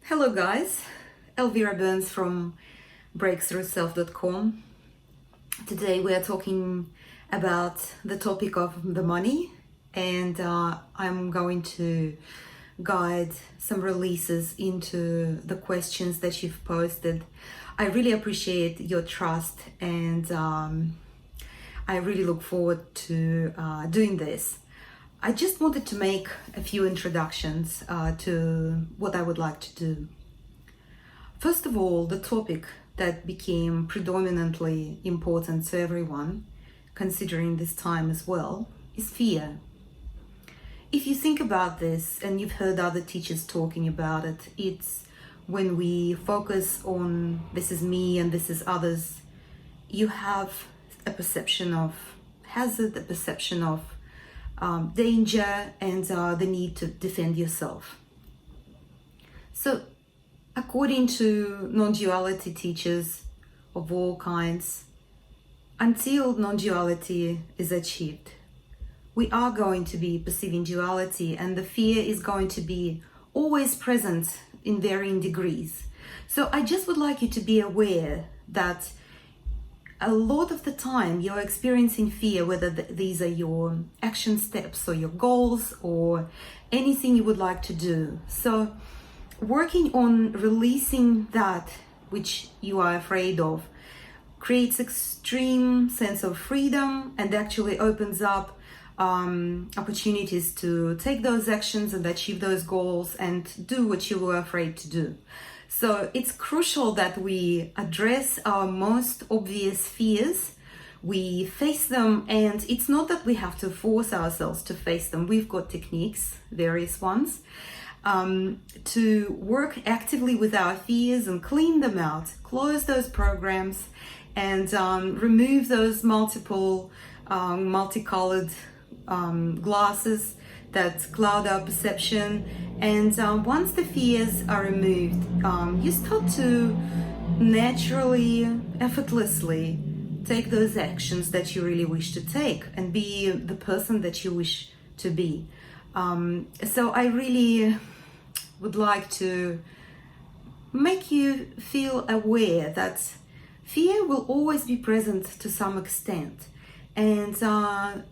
Hello guys, Elvira Burns from breakthroughself.com. Today we are talking about the topic of the money, and I'm going to guide some releases into the questions that you've posted. I really appreciate your trust, and I really look forward to doing this. I just wanted to make a few introductions to what I would like to do. First of all, the topic that became predominantly important to everyone, considering this time as well, is fear. If you think about this, and you've heard other teachers talking about it, it's when we focus on this is me and this is others, you have a perception of hazard, a perception of danger, and the need to defend yourself. So, according to non-duality teachers of all kinds, until non-duality is achieved, we are going to be perceiving duality, and the fear is going to be always present in varying degrees. So I just would like you to be aware that a lot of the time you're experiencing fear, whether these are your action steps or your goals or anything you would like to do. So working on releasing that which you are afraid of creates extreme sense of freedom and actually opens up opportunities to take those actions and achieve those goals and do what you were afraid to do. So it's crucial that we address our most obvious fears, we face them, and it's not that we have to force ourselves to face them. We've got techniques, various ones, to work actively with our fears and clean them out, close those programs, and remove those multicolored glasses that cloud our perception. And once the fears are removed, you start to naturally, effortlessly take those actions that you really wish to take and be the person that you wish to be. So I really would like to make you feel aware that fear will always be present to some extent, and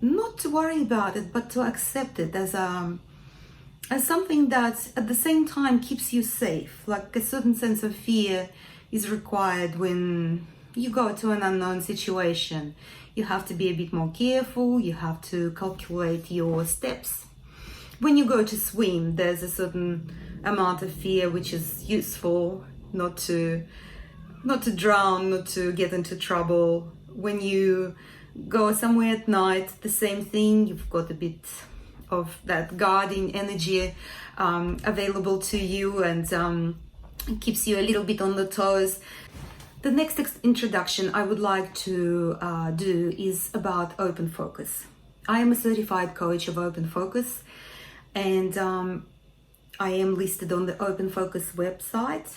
not to worry about it, but to accept it as something that at the same time keeps you safe. Like a certain sense of fear is required when you go to an unknown situation. You have to be a bit more careful, you have to calculate your steps. When you go to swim, there's a certain amount of fear which is useful, not to drown, not to get into trouble. When you go somewhere at night, the same thing, you've got a bit of that guarding energy available to you, and it keeps you a little bit on the toes. The next introduction I would like to do is about open focus. I am a certified coach of open focus, and I am listed on the Open Focus website.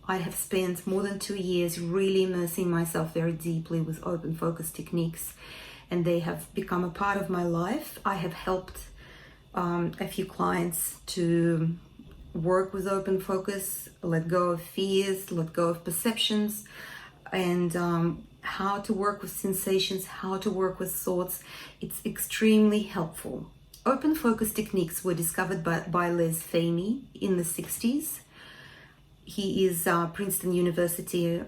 I have spent more than 2 years really immersing myself very deeply with open focus techniques, and they have become a part of my life. I have helped a few clients to work with open focus, let go of fears, let go of perceptions, and how to work with sensations, how to work with thoughts. It's extremely helpful. Open focus techniques were discovered by Les Fahmy in the 60s. He is a Princeton University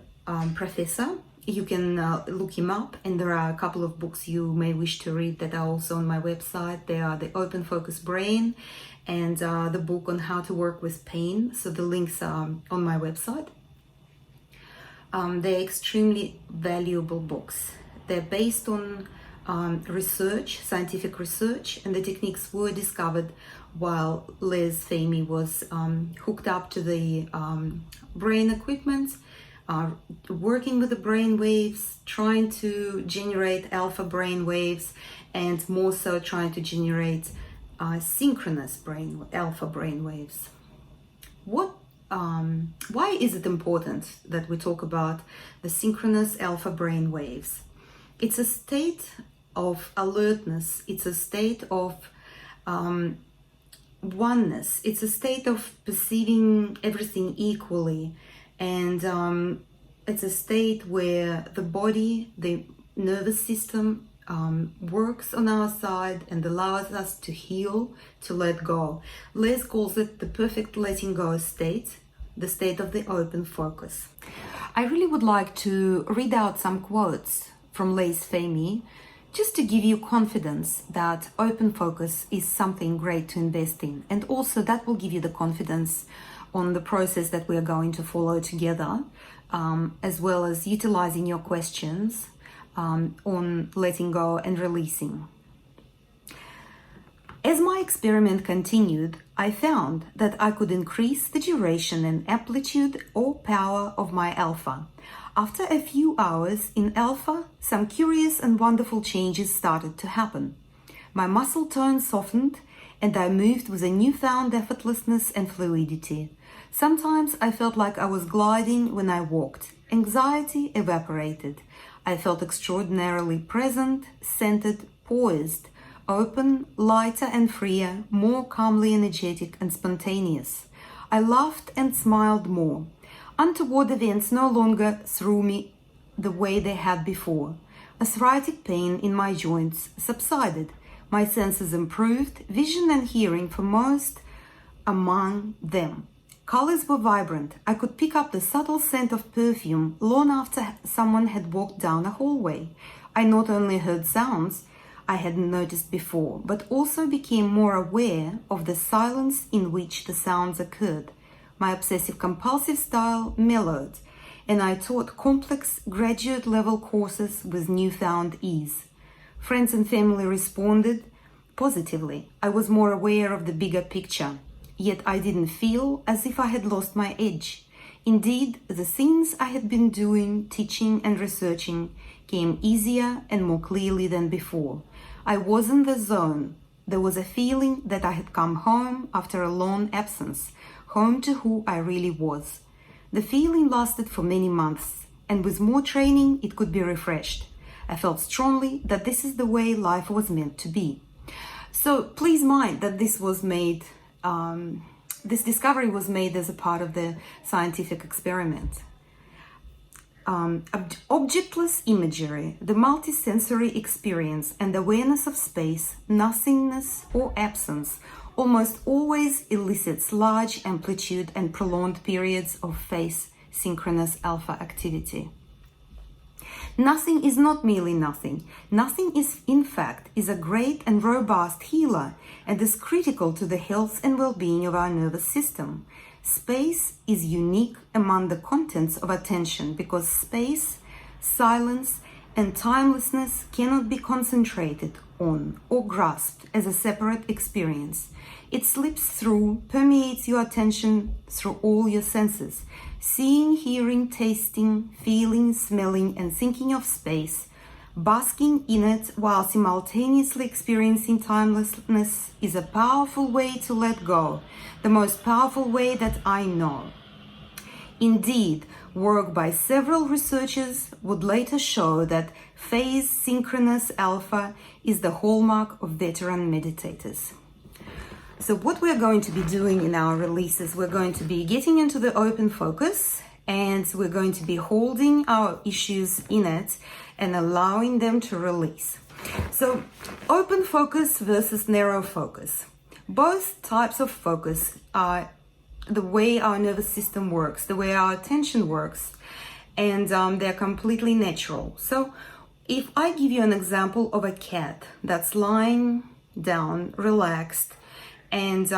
professor. You can look him up, and there are a couple of books you may wish to read that are also on my website. They are the Open Focus Brain and the book on how to work with pain. So the links are on my website. They're extremely valuable books. They're based on research, scientific research, and the techniques were discovered while Les Fahmy was hooked up to the brain equipment, working with the brain waves, trying to generate alpha brain waves, and more so trying to generate synchronous alpha brain waves. Why is it important that we talk about the synchronous alpha brain waves? It's a state of alertness. It's a state of oneness. It's a state of perceiving everything equally, and it's a state where the body, the nervous system works on our side and allows us to heal, to let go. Les calls it the perfect letting go state, the state of the open focus. I really would like to read out some quotes from Les Fahmy, just to give you confidence that open focus is something great to invest in. And also that will give you the confidence on the process that we are going to follow together, as well as utilizing your questions on letting go and releasing. As my experiment continued, I found that I could increase the duration and amplitude or power of my alpha. After a few hours in alpha, some curious and wonderful changes started to happen. My muscle tone softened, and I moved with a newfound effortlessness and fluidity. Sometimes I felt like I was gliding when I walked. Anxiety evaporated. I felt extraordinarily present, centered, poised, open, lighter and freer, more calmly energetic and spontaneous. I laughed and smiled more. Untoward events no longer threw me the way they had before. Arthritic pain in my joints subsided. My senses improved, vision and hearing foremost among them. Colors were vibrant. I could pick up the subtle scent of perfume long after someone had walked down a hallway. I not only heard sounds I hadn't noticed before, but also became more aware of the silence in which the sounds occurred. My obsessive-compulsive style mellowed, and I taught complex graduate-level courses with newfound ease. Friends and family responded positively. I was more aware of the bigger picture. Yet I didn't feel as if I had lost my edge. Indeed, the things I had been doing, teaching and researching came easier and more clearly than before. I was in the zone. There was a feeling that I had come home after a long absence, home to who I really was. The feeling lasted for many months, and with more training it could be refreshed. I felt strongly that this is the way life was meant to be. So please mind that this discovery was made as a part of the scientific experiment. Objectless imagery, the multisensory experience and awareness of space, nothingness or absence almost always elicits large amplitude and prolonged periods of phase synchronous alpha activity. Nothing is not merely nothing. Nothing is, in fact, is a great and robust healer and is critical to the health and well-being of our nervous system. Space is unique among the contents of attention because space, silence, and timelessness cannot be concentrated on or grasped as a separate experience. It slips through, permeates your attention through all your senses. Seeing, hearing, tasting, feeling, smelling, and thinking of space, basking in it while simultaneously experiencing timelessness is a powerful way to let go, the most powerful way that I know. Indeed, work by several researchers would later show that phase synchronous alpha is the hallmark of veteran meditators. So what we're going to be doing in our releases, we're going to be getting into the open focus, and we're going to be holding our issues in it and allowing them to release. So open focus versus narrow focus. Both types of focus are the way our nervous system works, the way our attention works, and they're completely natural. So if I give you an example of a cat that's lying down, relaxed, and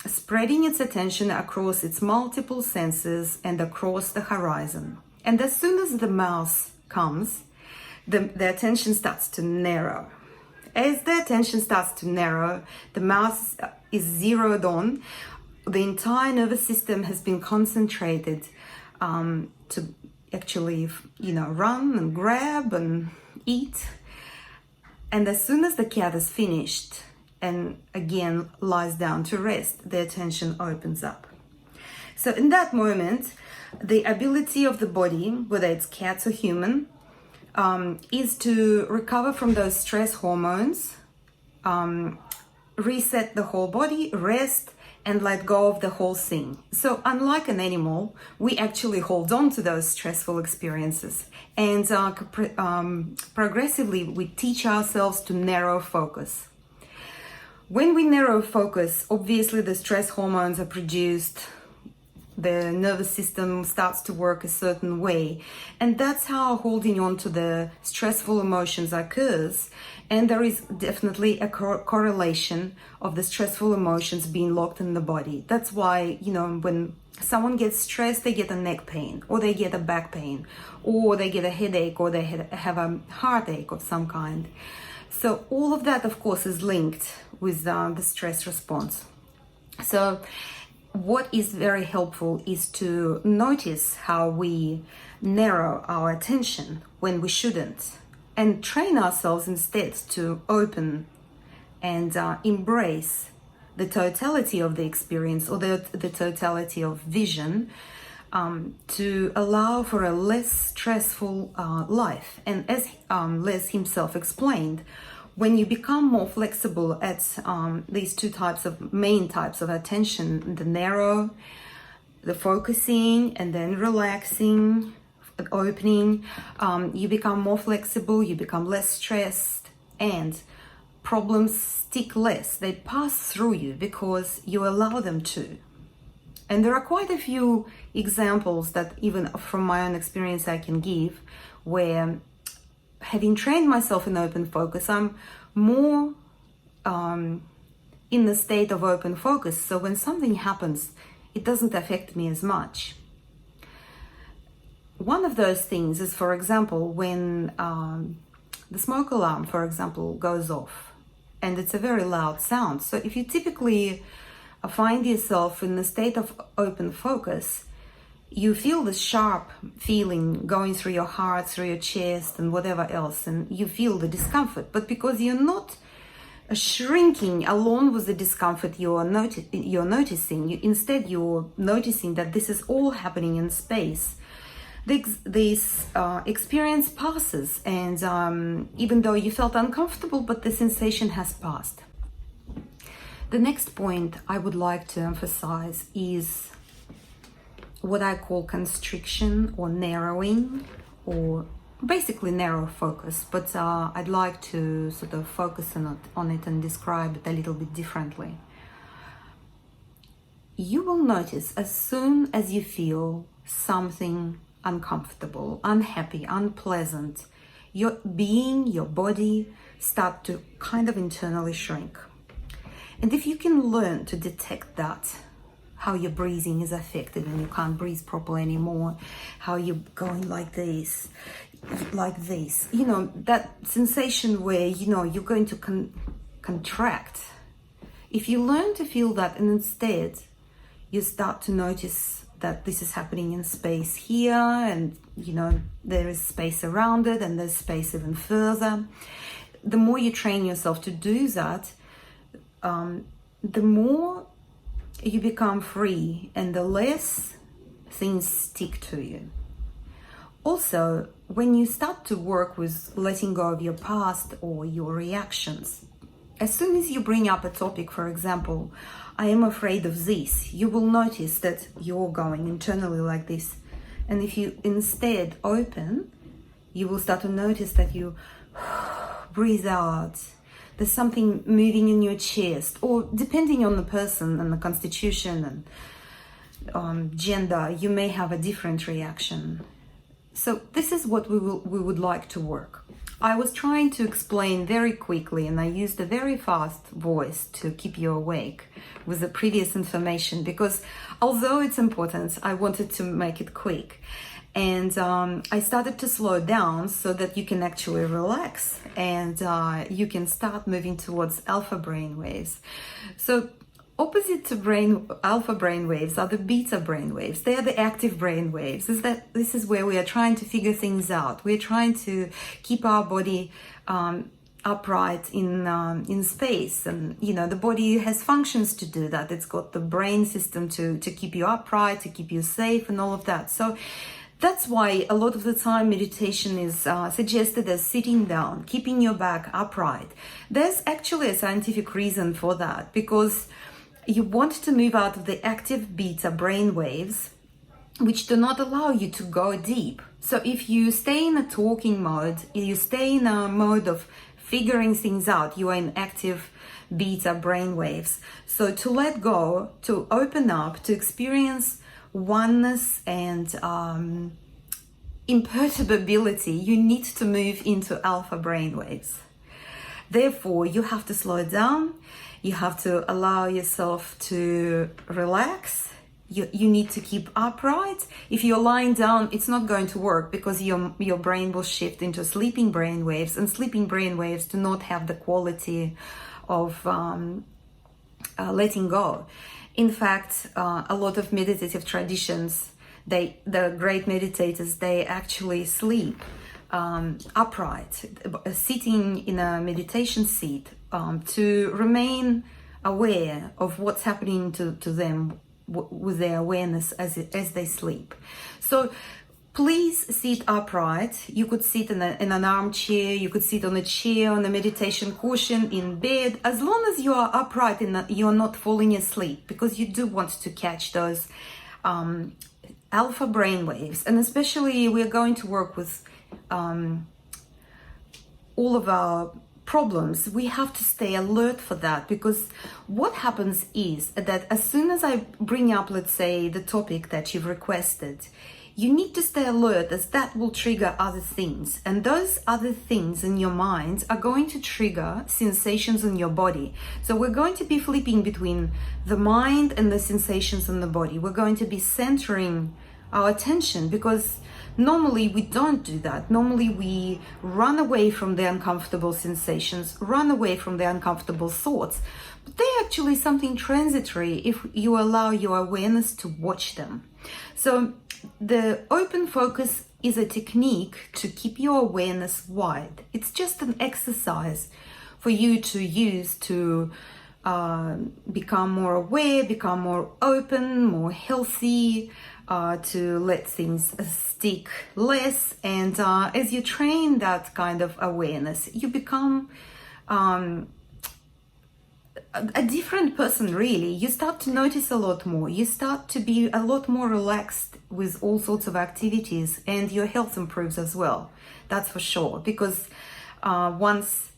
spreading its attention across its multiple senses and across the horizon. And as soon as the mouse comes, the attention starts to narrow. As the attention starts to narrow, the mouse is zeroed on. The entire nervous system has been concentrated to actually, run and grab and eat. And as soon as the cat is finished, and again lies down to rest, the attention opens up. So in that moment, the ability of the body, whether it's cats or human, is to recover from those stress hormones reset the whole body, rest, and let go of the whole thing. So unlike an animal, we actually hold on to those stressful experiences, and progressively we teach ourselves to narrow focus. When we narrow focus, obviously the stress hormones are produced, the nervous system starts to work a certain way, and that's how holding on to the stressful emotions occurs. And there is definitely a correlation of the stressful emotions being locked in the body. That's why, when someone gets stressed, they get a neck pain, or they get a back pain, or they get a headache, or they have a heartache of some kind. So all of that, of course, is linked with the stress response. So what is very helpful is to notice how we narrow our attention when we shouldn't, and train ourselves instead to open and embrace the totality of the experience, or the totality of vision, to allow for a less stressful life. And as Les himself explained, when you become more flexible at these two main types of attention, the narrow, the focusing, and then relaxing, opening, you become more flexible, you become less stressed, and problems stick less. They pass through you because you allow them to. And there are quite a few examples that even from my own experience I can give, where having trained myself in open focus, I'm more in the state of open focus. So when something happens, it doesn't affect me as much. One of those things is, for example, when the smoke alarm, for example, goes off, and it's a very loud sound. So if you typically find yourself in the state of open focus, you feel this sharp feeling going through your heart, through your chest, and whatever else, and you feel the discomfort. But because you're not shrinking along with the discomfort you're noticing, instead you're noticing that this is all happening in space. This experience passes, and even though you felt uncomfortable, but the sensation has passed. The next point I would like to emphasize is what I call constriction, or narrowing, or basically narrow focus, but I'd like to sort of focus on it and describe it a little bit differently. You will notice as soon as you feel something uncomfortable, unhappy, unpleasant, your being, your body start to kind of internally shrink. And if you can learn to detect that, how your breathing is affected and you can't breathe properly anymore, how you're going like this, that sensation where, you're going to contract. If you learn to feel that, and instead you start to notice that this is happening in space here, and, there is space around it, and there's space even further. The more you train yourself to do that, the more you become free, and the less things stick to you. Also, when you start to work with letting go of your past or your reactions, as soon as you bring up a topic, for example, I am afraid of this, you will notice that you're going internally like this. And if you instead open, you will start to notice that you breathe out. There's something moving in your chest, or depending on the person and the constitution and gender, you may have a different reaction. So this is what we would like to work. I was trying to explain very quickly, and I used a very fast voice to keep you awake with the previous information, because although it's important, I wanted to make it quick. And I started to slow down so that you can actually relax, and you can start moving towards alpha brain waves. So opposite to alpha brain waves are the beta brain waves. They are the active brain waves. This is where we are trying to figure things out. We're trying to keep our body upright in space, and the body has functions to do that. It's got the brain system to keep you upright, to keep you safe, and all of that. So That's why a lot of the time meditation is suggested as sitting down, keeping your back upright. There's actually a scientific reason for that, because you want to move out of the active beta brain waves, which do not allow you to go deep. So if you stay in a talking mode, you stay in a mode of figuring things out, you are in active beta brain waves. So to let go, to open up, to experience oneness and imperturbability, you need to move into alpha brain waves. Therefore, you have to slow down, you have to allow yourself to relax. You need to keep upright. If you're lying down, it's not going to work, because your brain will shift into sleeping brain waves, and sleeping brain waves do not have the quality of letting go. In fact, a lot of meditative traditions, the great meditators, they actually sleep upright, sitting in a meditation seat, to remain aware of what's happening to them with their awareness as they sleep. So please sit upright. You could sit in an armchair, you could sit on a chair, on a meditation cushion, in bed, as long as you are upright and you're not falling asleep, because you do want to catch those alpha brain waves. And especially we're going to work with all of our problems. We have to stay alert for that, because what happens is that as soon as I bring up, let's say, the topic that you've requested, you need to stay alert, as that will trigger other things, and those other things in your mind are going to trigger sensations in your body. So we're going to be flipping between the mind and the sensations in the body. We're going to be centering our attention, because normally we don't do that. Normally we run away from the uncomfortable sensations, run away from the uncomfortable thoughts. But they're actually something transitory if you allow your awareness to watch them. So the open focus is a technique to keep your awareness wide. It's just an exercise for you to use to become more aware, become more open, more healthy, to let things stick less. And as you train that kind of awareness, you become a different person, really. You start to notice a lot more. You start to be a lot more relaxed with all sorts of activities, and your health improves as well. That's for sure, because once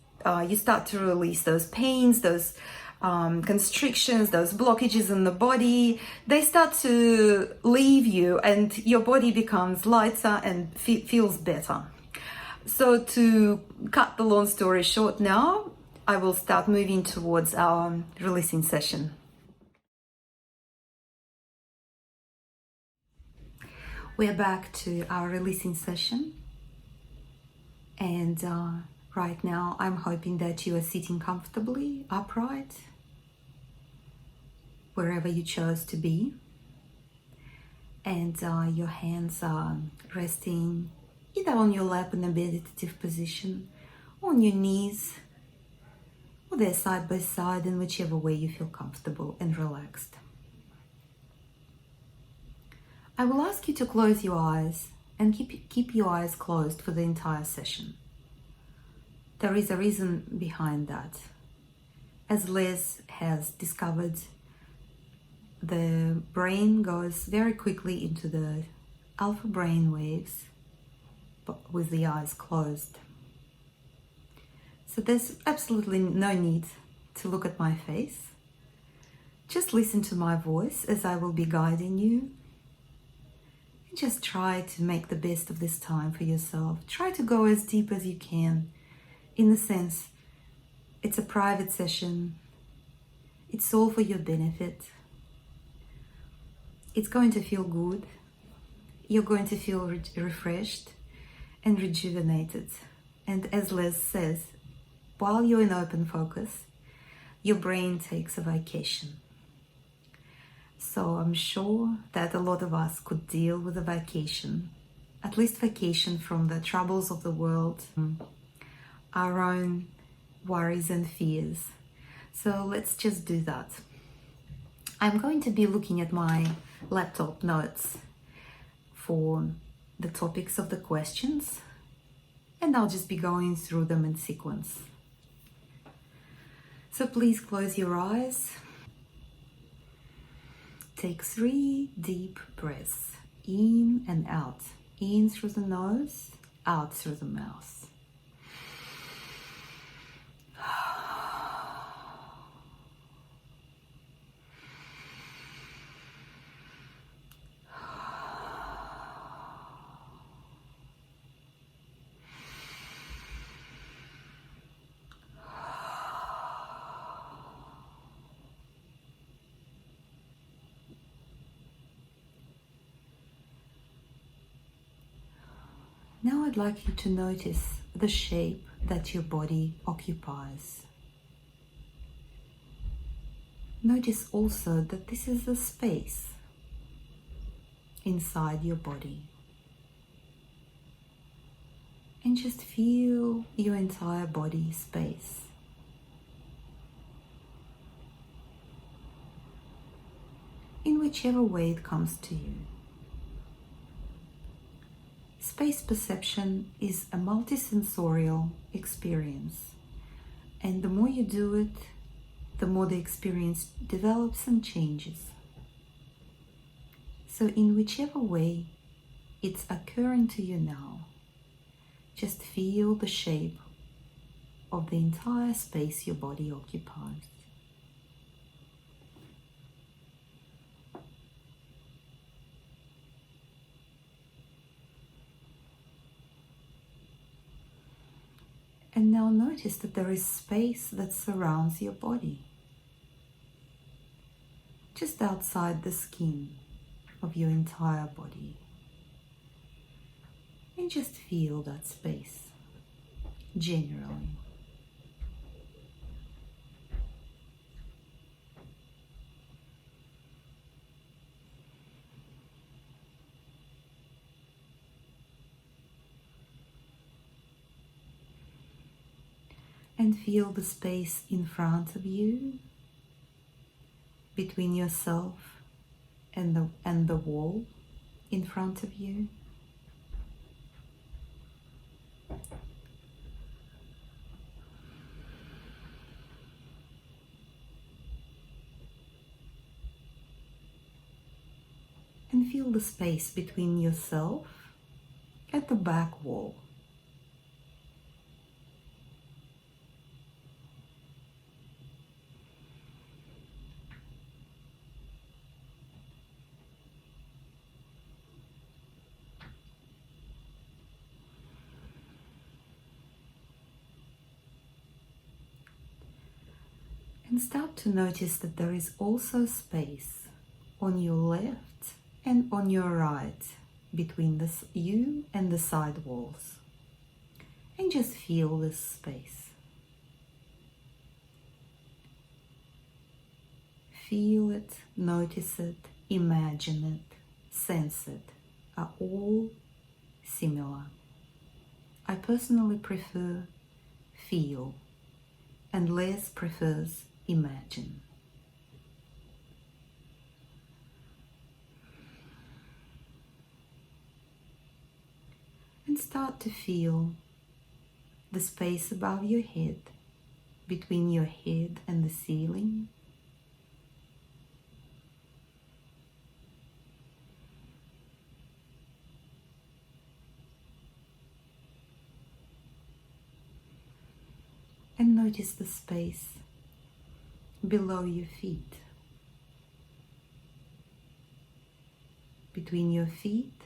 you start to release those pains, those constrictions, those blockages in the body, they start to leave you, and your body becomes lighter and feels better. So to cut the long story short now, I will start moving towards our releasing session. We're back to our releasing session, and right now I'm hoping that you are sitting comfortably, upright, wherever you chose to be, and your hands are resting either on your lap in a meditative position, on your knees, or they're side by side, in whichever way you feel comfortable and relaxed. I will ask you to close your eyes and keep your eyes closed for the entire session. There is a reason behind that. As Les has discovered, the brain goes very quickly into the alpha brain waves, but with the eyes closed. So there's absolutely no need to look at my face. Just listen to my voice as I will be guiding you. And just try to make the best of this time for yourself. Try to go as deep as you can. In the sense, it's a private session. It's all for your benefit. It's going to feel good. You're going to feel refreshed and rejuvenated. And as Les says, while you're in open focus, your brain takes a vacation. So I'm sure that a lot of us could deal with a vacation, at least vacation from the troubles of the world, our own worries and fears. So let's just do that. I'm going to be looking at my laptop notes for the topics of the questions, and I'll just be going through them in sequence. So please close your eyes. Take 3 deep breaths, in and out. In through the nose, out through the mouth. Now I'd like you to notice the shape that your body occupies. Notice also that this is a space inside your body. And just feel your entire body space. In whichever way it comes to you. Space perception is a multisensorial experience, and the more you do it, the more the experience develops and changes. So in whichever way it's occurring to you now, just feel the shape of the entire space your body occupies. And now notice that there is space that surrounds your body, just outside the skin of your entire body. And just feel that space, generally. And feel the space in front of you, between yourself and the wall in front of you. And feel the space between yourself and the back wall. And start to notice that there is also space on your left and on your right between you and the side walls. And just feel this space. Feel it, notice it, imagine it, sense it, are all similar. I personally prefer feel, and Les prefers imagine. And start to feel the space above your head, between your head and the ceiling. And notice the space below your feet, between your feet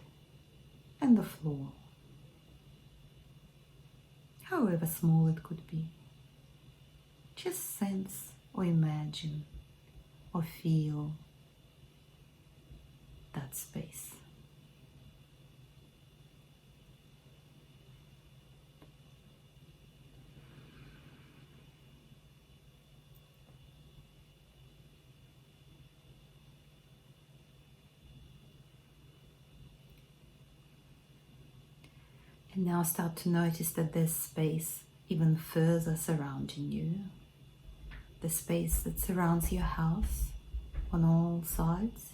and the floor, however small it could be. Just sense or imagine or feel that space. And now start to notice that there's space even further surrounding you. The space that surrounds your house on all sides.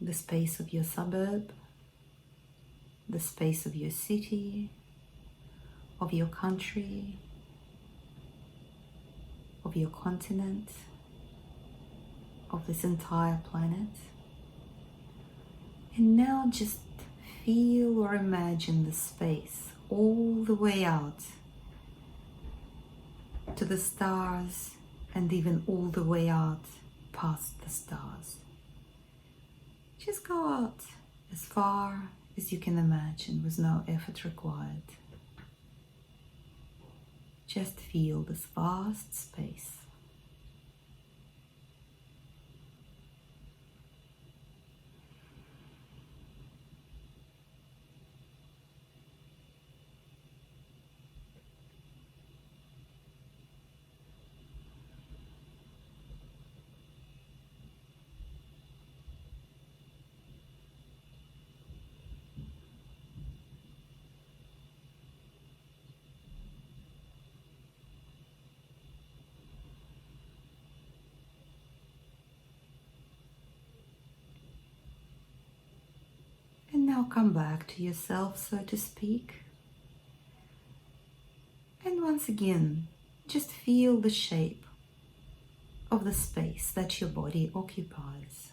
the space of your suburb, the space of your city, of your country, of your continent, of this entire planet. And now just feel or imagine the space all the way out to the stars and even all the way out past the stars. Just go out as far as you can imagine with no effort required. Just feel this vast space. And now come back to yourself, so to speak. And once again, just feel the shape of the space that your body occupies.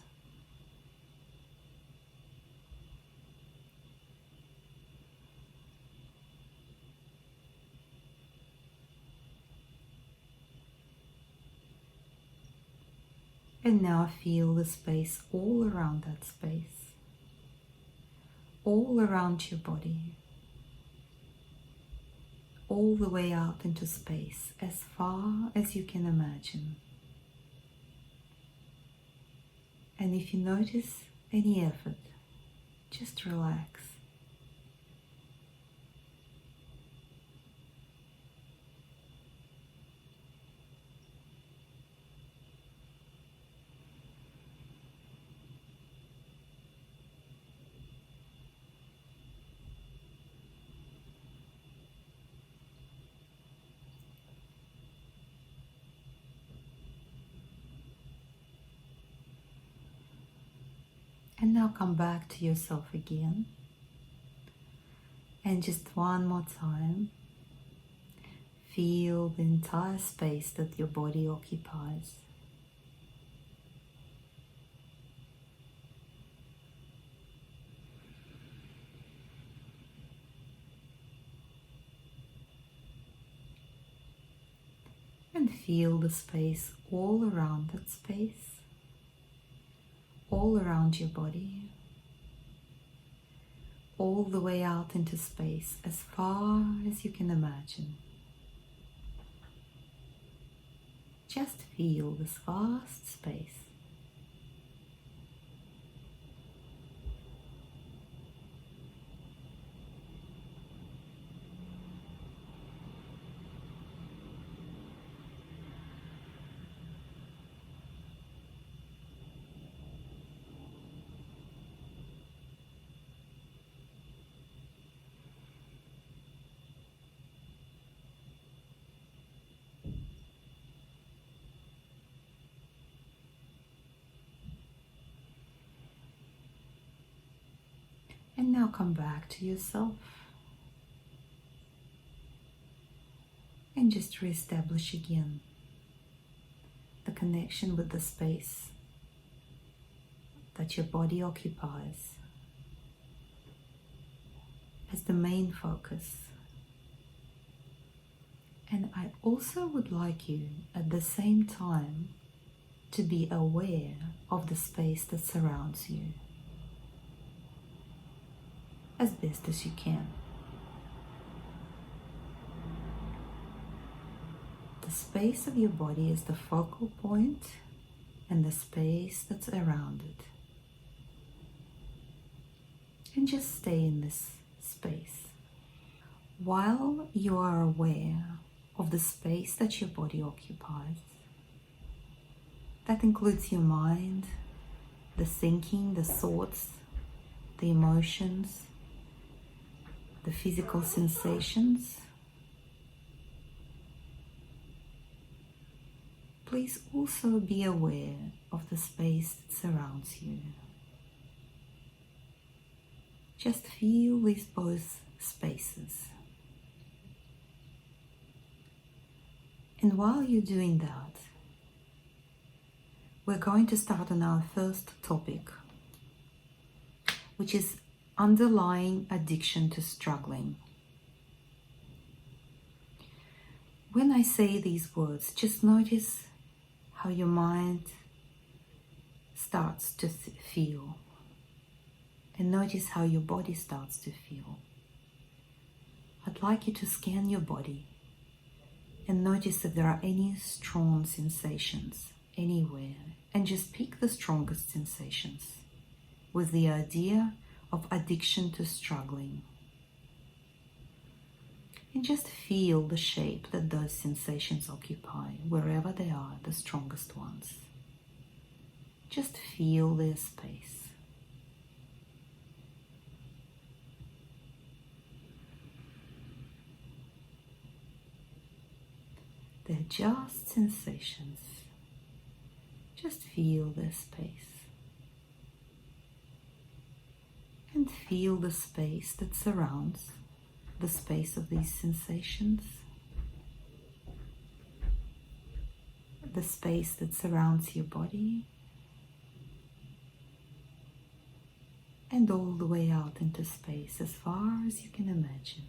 And now feel the space all around that space, all around your body, all the way out into space, as far as you can imagine. And if you notice any effort, just relax. And now come back to yourself again. And just one more time, feel the entire space that your body occupies. And feel the space all around that space, all around your body, all the way out into space as far as you can imagine. Just feel this vast space. And now come back to yourself and just reestablish again the connection with the space that your body occupies as the main focus. And I also would like you at the same time to be aware of the space that surrounds you as best as you can. The space of your body is the focal point and the space that's around it. And just stay in this space. While you are aware of the space that your body occupies, that includes your mind, the thinking, the thoughts, the emotions, the physical sensations. Please also be aware of the space that surrounds you. Just feel these both spaces. And while you're doing that, we're going to start on our first topic, which is underlying addiction to struggling. When I say these words, just notice how your mind starts to feel, and notice how your body starts to feel. I'd like you to scan your body and notice if there are any strong sensations anywhere, and just pick the strongest sensations with the idea of addiction to struggling. And just feel the shape that those sensations occupy, wherever they are, the strongest ones. Just feel their space. They're just sensations. Just feel their space. And feel the space that surrounds the space of these sensations. The space that surrounds your body. And all the way out into space as far as you can imagine.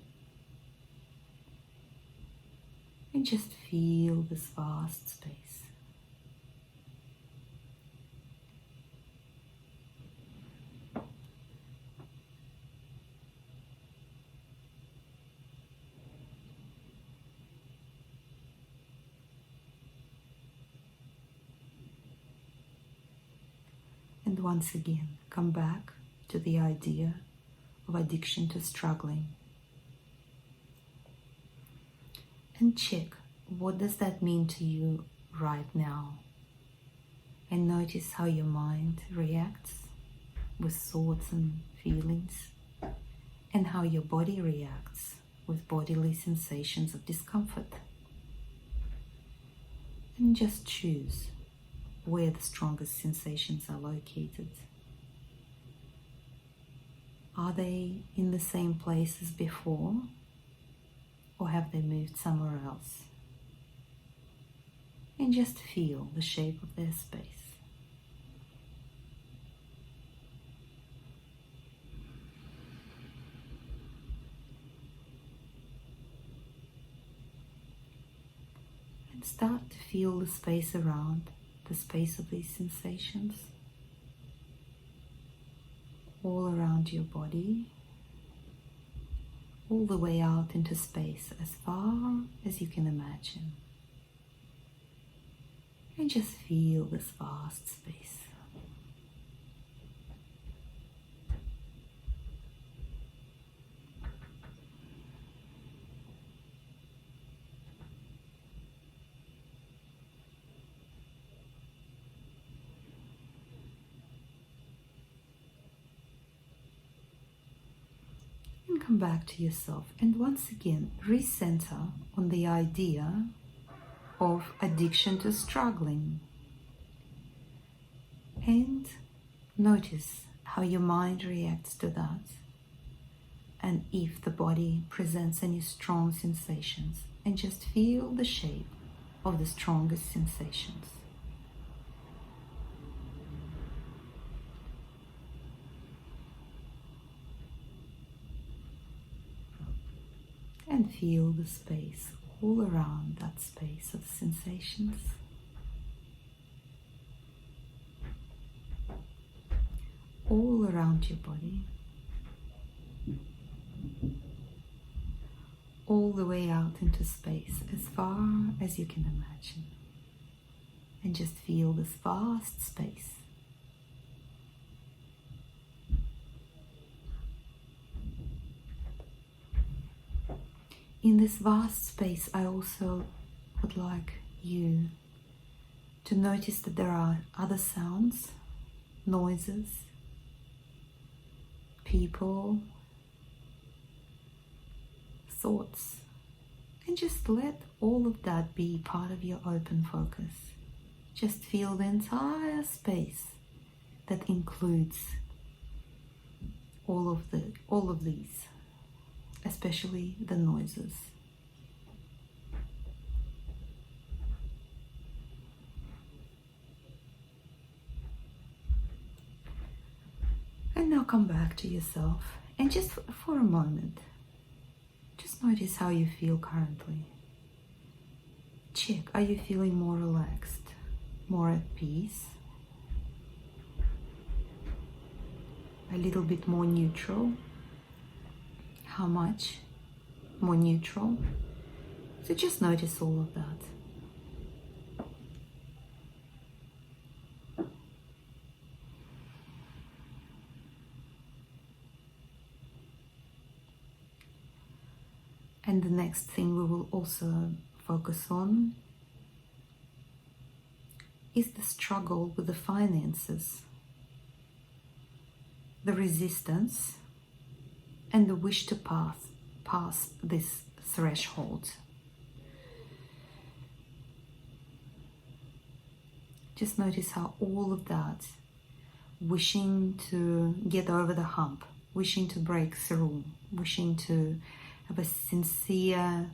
And just feel this vast space. And once again, come back to the idea of addiction to struggling. And check, what does that mean to you right now? And notice how your mind reacts with thoughts and feelings, and how your body reacts with bodily sensations of discomfort. And just choose where the strongest sensations are located. Are they in the same place as before, or have they moved somewhere else? And just feel the shape of their space. And start to feel the space around the space of these sensations, all around your body, all the way out into space as far as you can imagine. And just feel this vast space. And come back to yourself, and once again recenter on the idea of addiction to struggling, and notice how your mind reacts to that, and if the body presents any strong sensations, and just feel the shape of the strongest sensations. And feel the space all around that space of sensations. All around your body. All the way out into space as far as you can imagine. And just feel this vast space. In this vast space, I also would like you to notice that there are other sounds, noises, people, thoughts, and just let all of that be part of your open focus. Just feel the entire space that includes all of these, especially the noises. And now come back to yourself, and just for a moment, just notice how you feel currently. Check, are you feeling more relaxed, more at peace, a little bit more neutral? How much more neutral? So just notice all of that. And the next thing we will also focus on is the struggle with the finances, the resistance, and the wish to pass this threshold. Just notice how all of that, wishing to get over the hump, wishing to break through, wishing to have a sincere,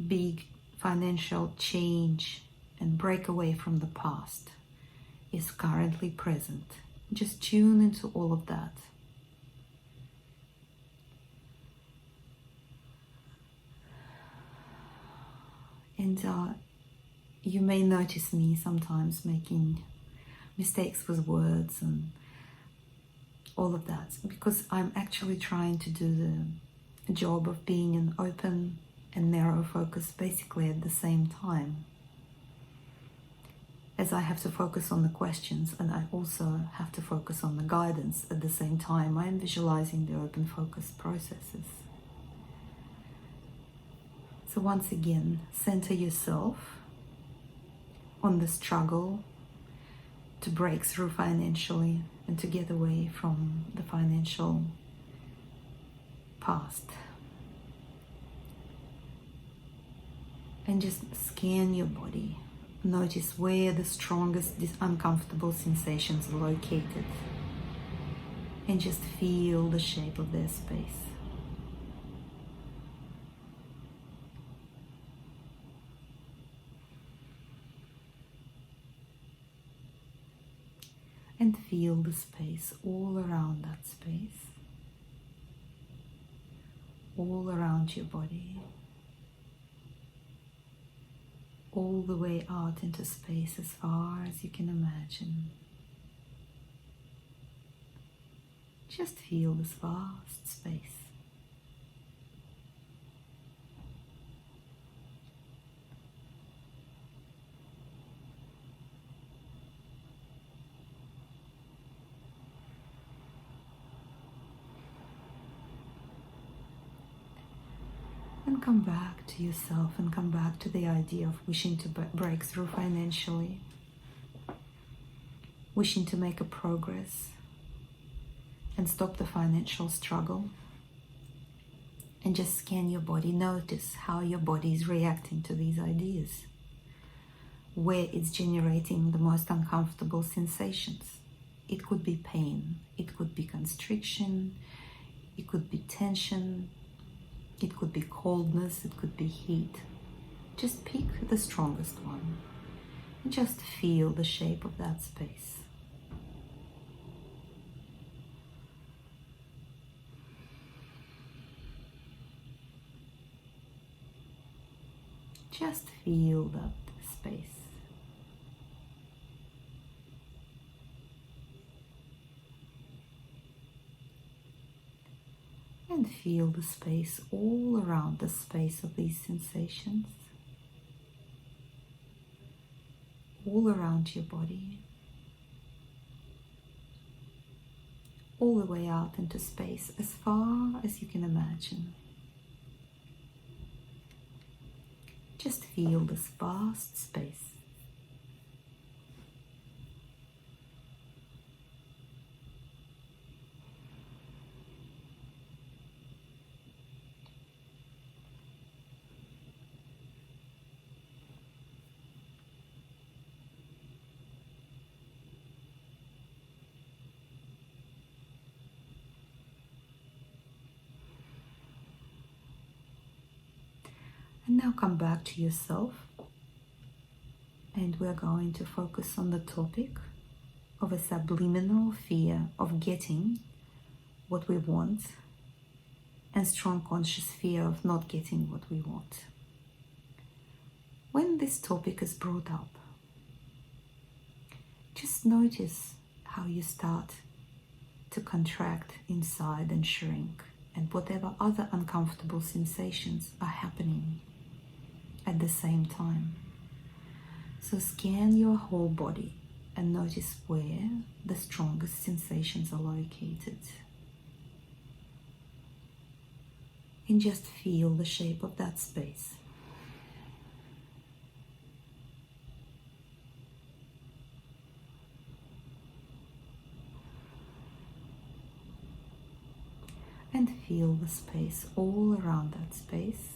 big financial change and break away from the past, is currently present. Just tune into all of that. And you may notice me sometimes making mistakes with words and all of that, because I'm actually trying to do the job of being an open and narrow focus basically at the same time. As I have to focus on the questions, and I also have to focus on the guidance at the same time, I am visualizing the open focus processes. So once again, center yourself on the struggle to break through financially and to get away from the financial past. And just scan your body. Notice where the strongest uncomfortable sensations are located. And just feel the shape of their space. And feel the space all around that space, all around your body, all the way out into space as far as you can imagine. Just feel this vast space. And come back to yourself and come back to the idea of wishing to break through financially, wishing to make a progress and stop the financial struggle. And just scan your body. Notice how your body is reacting to these ideas, where it's generating the most uncomfortable sensations. It could be pain, it could be constriction, it could be tension, it could be coldness, it could be heat. Just pick the strongest one and just feel the shape of that space. Just feel that space. And feel the space all around the space of these sensations, all around your body, all the way out into space as far as you can imagine. Just feel this vast space. And now come back to yourself, and we're going to focus on the topic of a subliminal fear of getting what we want and strong conscious fear of not getting what we want. When this topic is brought up, just notice how you start to contract inside and shrink, and whatever other uncomfortable sensations are happening at the same time. So scan your whole body and notice where the strongest sensations are located. And just feel the shape of that space. And feel the space all around that space,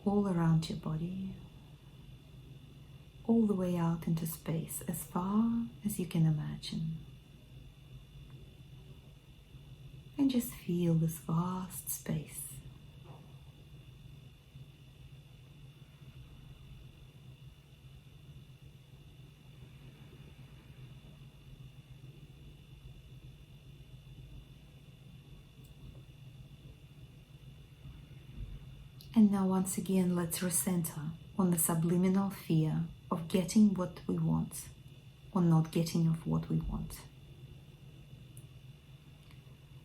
all around your body, all the way out into space as far as you can imagine. And just feel this vast space. And now once again, let's recenter on the subliminal fear of getting what we want or not getting of what we want.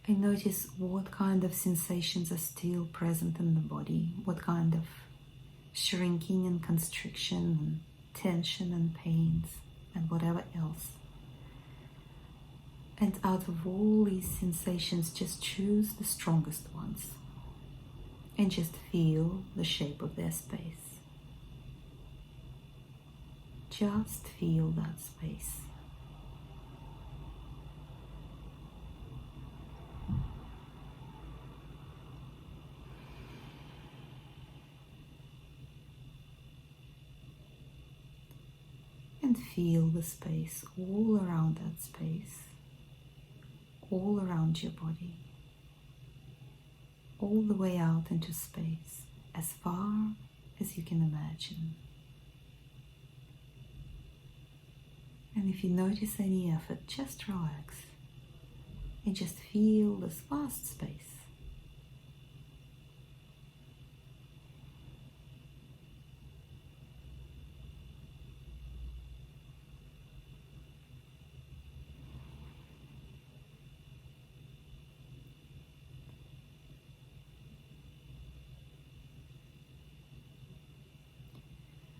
And notice what kind of sensations are still present in the body, what kind of shrinking and constriction and tension and pains and whatever else. And out of all these sensations, just choose the strongest ones. And just feel the shape of their space. Just feel that space. And feel the space all around that space, all around your body. All the way out into space, as far as you can imagine. And if you notice any effort, just relax and just feel this vast space.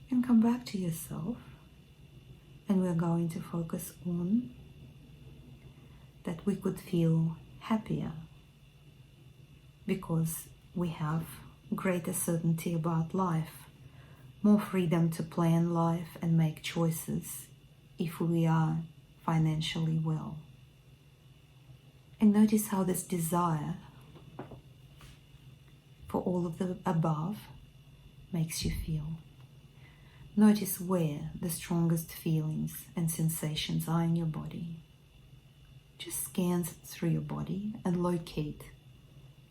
And come back to yourself, and we're going to focus on that we could feel happier because we have greater certainty about life, more freedom to plan life and make choices if we are financially well. And notice how this desire for all of the above makes you feel. Notice where the strongest feelings and sensations are in your body. Just scan through your body and locate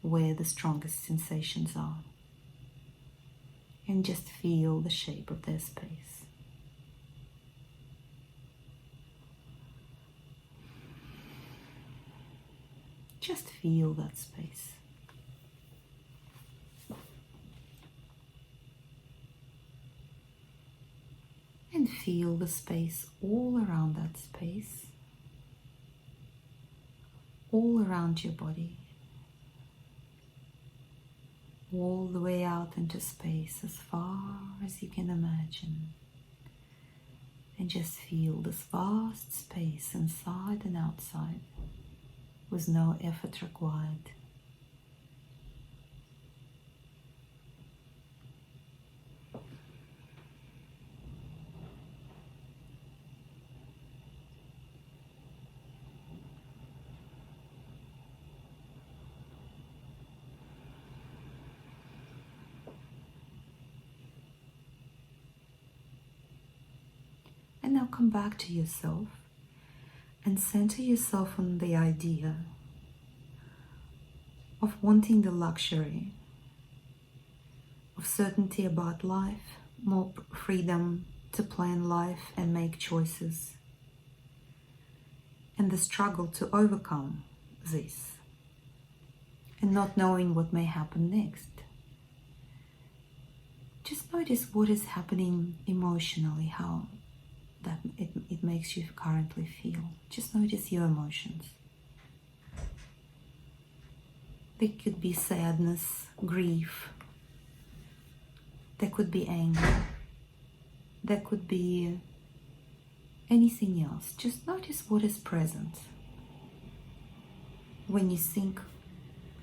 where the strongest sensations are. And just feel the shape of their space. Just feel that space. And feel the space all around that space, all around your body, all the way out into space as far as you can imagine. And just feel this vast space inside and outside with no effort required. And now come back to yourself and center yourself on the idea of wanting the luxury of certainty about life, more freedom to plan life and make choices, and the struggle to overcome this, and not knowing what may happen next. Just notice what is happening emotionally, how that it makes you currently feel. Just notice your emotions. There could be sadness, grief. There could be anger. There could be anything else. Just notice what is present when you think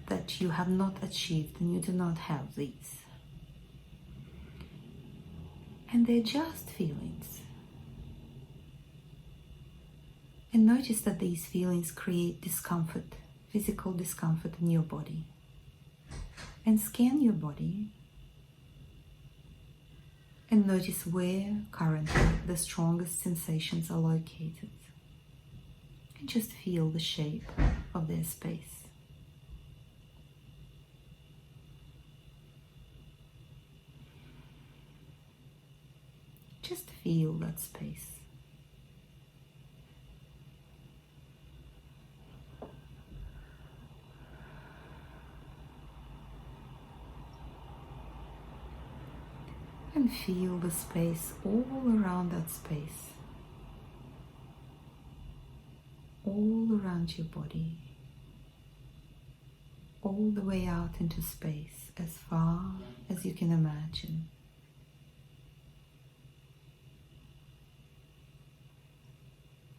that you have not achieved and you do not have these. And they're just feelings. And notice that these feelings create discomfort, physical discomfort in your body. And scan your body and notice where currently the strongest sensations are located. And just feel the shape of their space. Just feel that space. And feel the space all around that space. All around your body. All the way out into space, as far as you can imagine.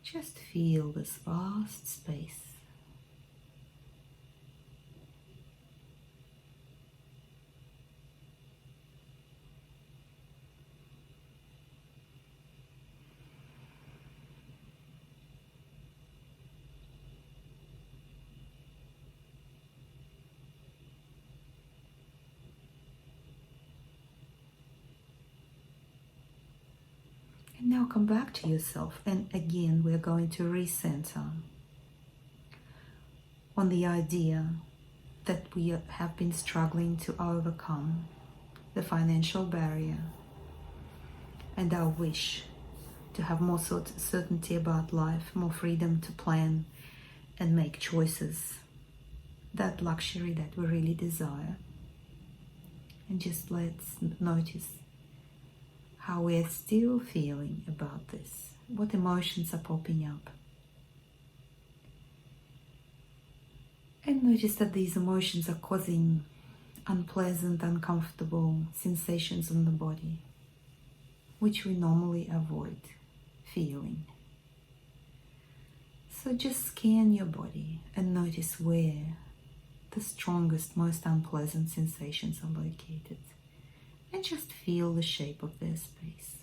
Just feel this vast space. And now come back to yourself, and again we're going to recenter on the idea that we have been struggling to overcome the financial barrier and our wish to have more certainty about life, more freedom to plan and make choices, that luxury that we really desire. And just let's notice how we're still feeling about this, what emotions are popping up. And notice that these emotions are causing unpleasant, uncomfortable sensations in the body, which we normally avoid feeling. So just scan your body and notice where the strongest, most unpleasant sensations are located. And just feel the shape of their space.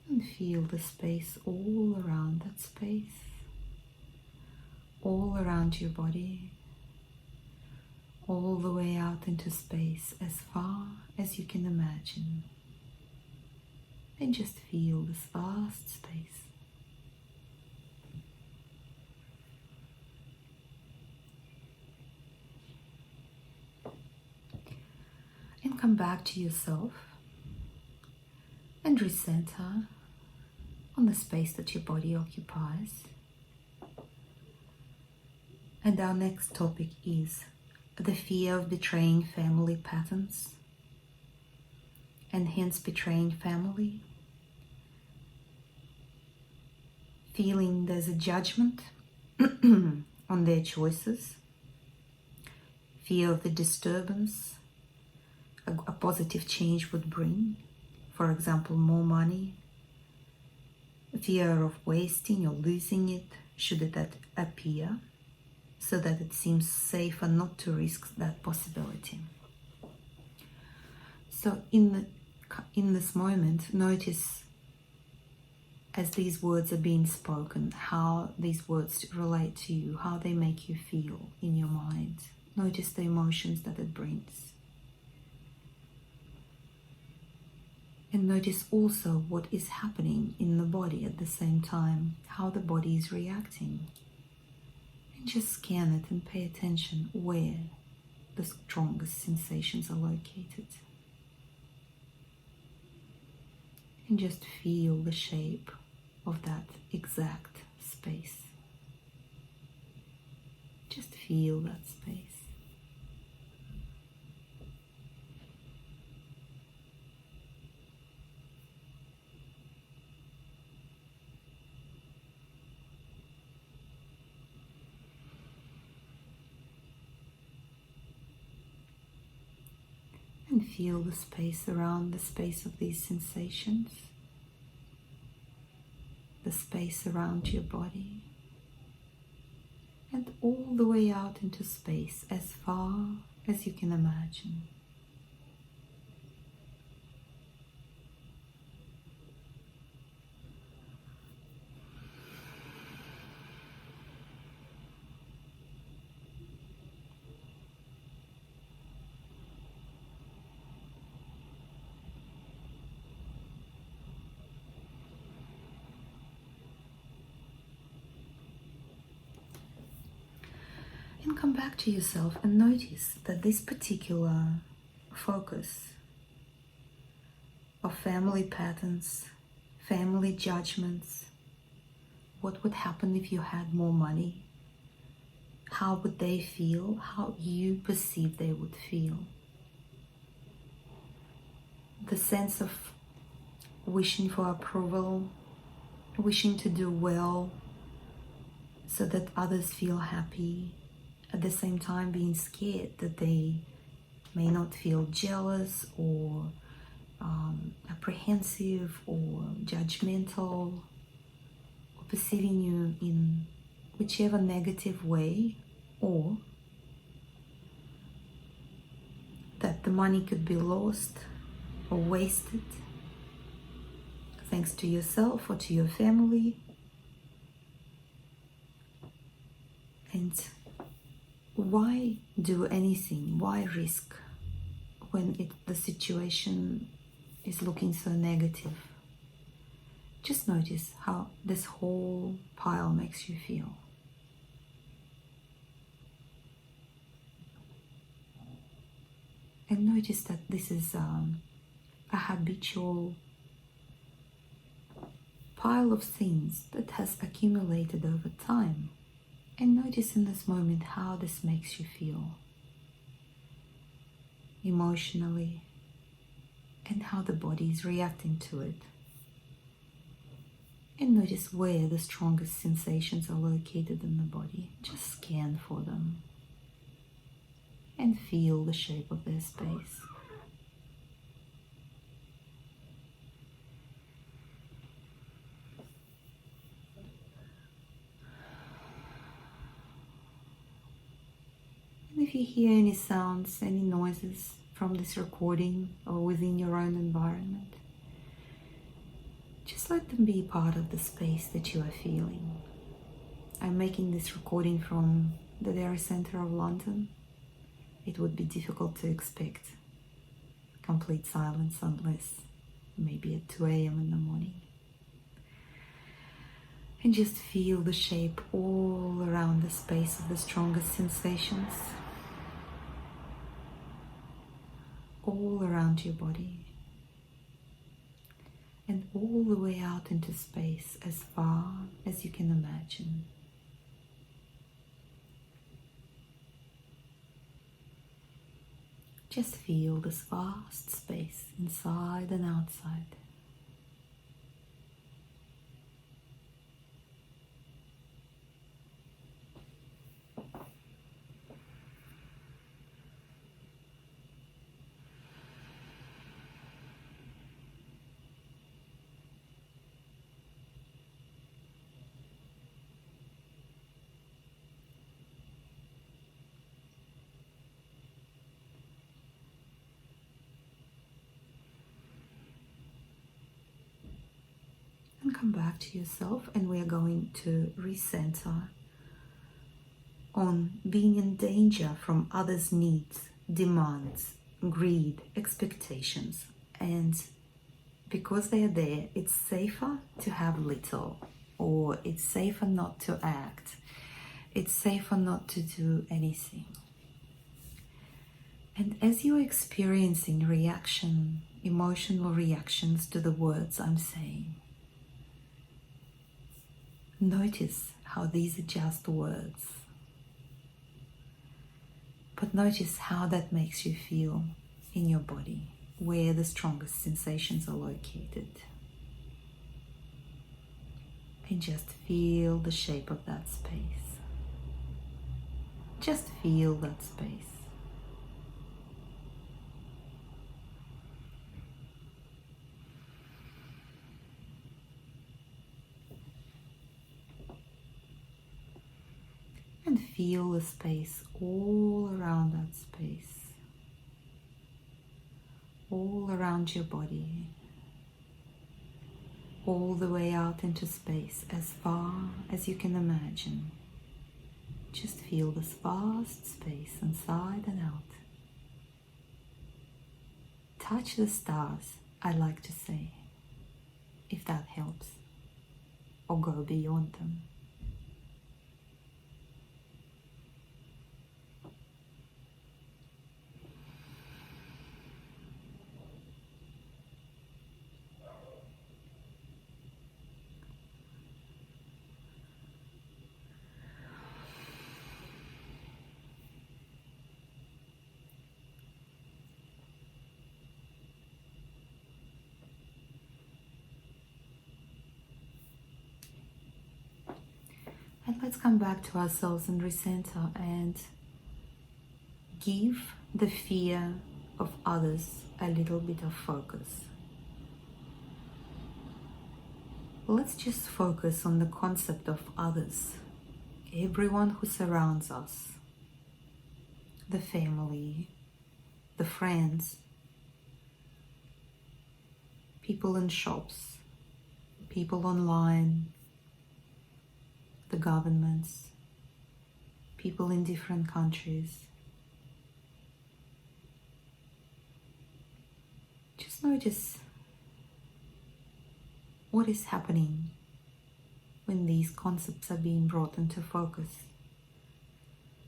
And feel the space all around that space, all around your body, all the way out into space as far as you can imagine. And just feel this vast space. And come back to yourself and recenter on the space that your body occupies. And our next topic is the fear of betraying family patterns, and hence betraying family. Feeling there's a judgment on their choices, fear of the disturbance a positive change would bring, for example, more money, fear of wasting or losing it should it appear, so that it seems safer not to risk that possibility. So in this moment, notice as these words are being spoken, how these words relate to you, how they make you feel in your mind. Notice the emotions that it brings. And notice also what is happening in the body at the same time, how the body is reacting. And just scan it and pay attention where the strongest sensations are located. And just feel the shape of that exact space. Just feel that space. And feel the space around the space of these sensations, the space around your body, and all the way out into space as far as you can imagine. And come back to yourself and notice that this particular focus of family patterns, family judgments, what would happen if you had more money, how would they feel, how you perceive they would feel, the sense of wishing for approval, wishing to do well so that others feel happy, at the same time being scared that they may not feel jealous or apprehensive or judgmental, or perceiving you in whichever negative way, or that the money could be lost or wasted thanks to yourself or to your family. And why do anything? Why risk when the situation is looking so negative? Just notice how this whole pile makes you feel. And notice that this is a habitual pile of things that has accumulated over time. And notice in this moment how this makes you feel emotionally and how the body is reacting to it. And notice where the strongest sensations are located in the body. Just scan for them and feel the shape of their space. If you hear any sounds, any noises from this recording or within your own environment, just let them be part of the space that you are feeling. I'm making this recording from the very center of London. It would be difficult to expect complete silence unless maybe at 2 a.m. in the morning. And just feel the shape all around the space of the strongest sensations, all around your body, and all the way out into space as far as you can imagine. Just feel this vast space inside and outside. come back to yourself, and we're going to recenter on being in danger from others' needs, demands, greed, expectations. And because they're there, it's safer to have little, or it's safer not to act. It's safer not to do anything. And as you're experiencing emotional reactions to the words I'm saying, notice how these are just words. But notice how that makes you feel in your body, where the strongest sensations are located. And just feel the shape of that space. Just feel that space. And feel the space all around that space, all around your body, all the way out into space, as far as you can imagine. Just feel this vast space inside and out. Touch the stars, I like to say, if that helps, or go beyond them. And let's come back to ourselves and recenter and give the fear of others a little bit of focus. Let's just focus on the concept of others, everyone who surrounds us, the family, the friends, people in shops, people online, the governments, people in different countries. Just notice what is happening when these concepts are being brought into focus.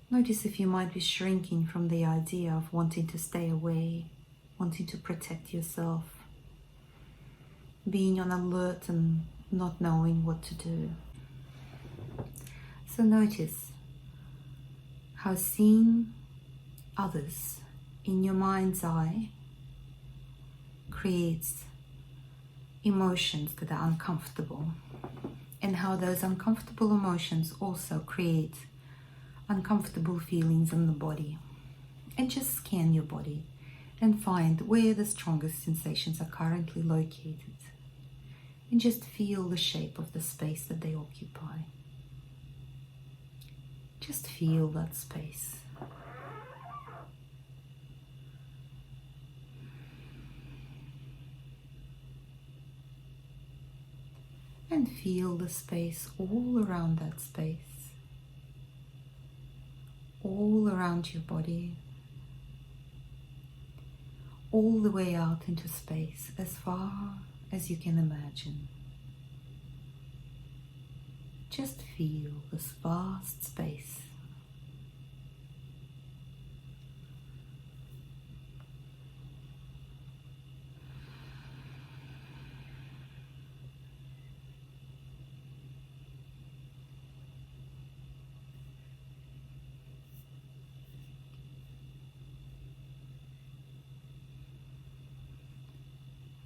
Notice if you might be shrinking from the idea of wanting to stay away, wanting to protect yourself, being on alert and not knowing what to do. So notice how seeing others in your mind's eye creates emotions that are uncomfortable, and how those uncomfortable emotions also create uncomfortable feelings in the body. And just scan your body and find where the strongest sensations are currently located, and just feel the shape of the space that they occupy. Just feel that space. And feel the space all around that space, all around your body, all the way out into space, as far as you can imagine. Just feel this vast space.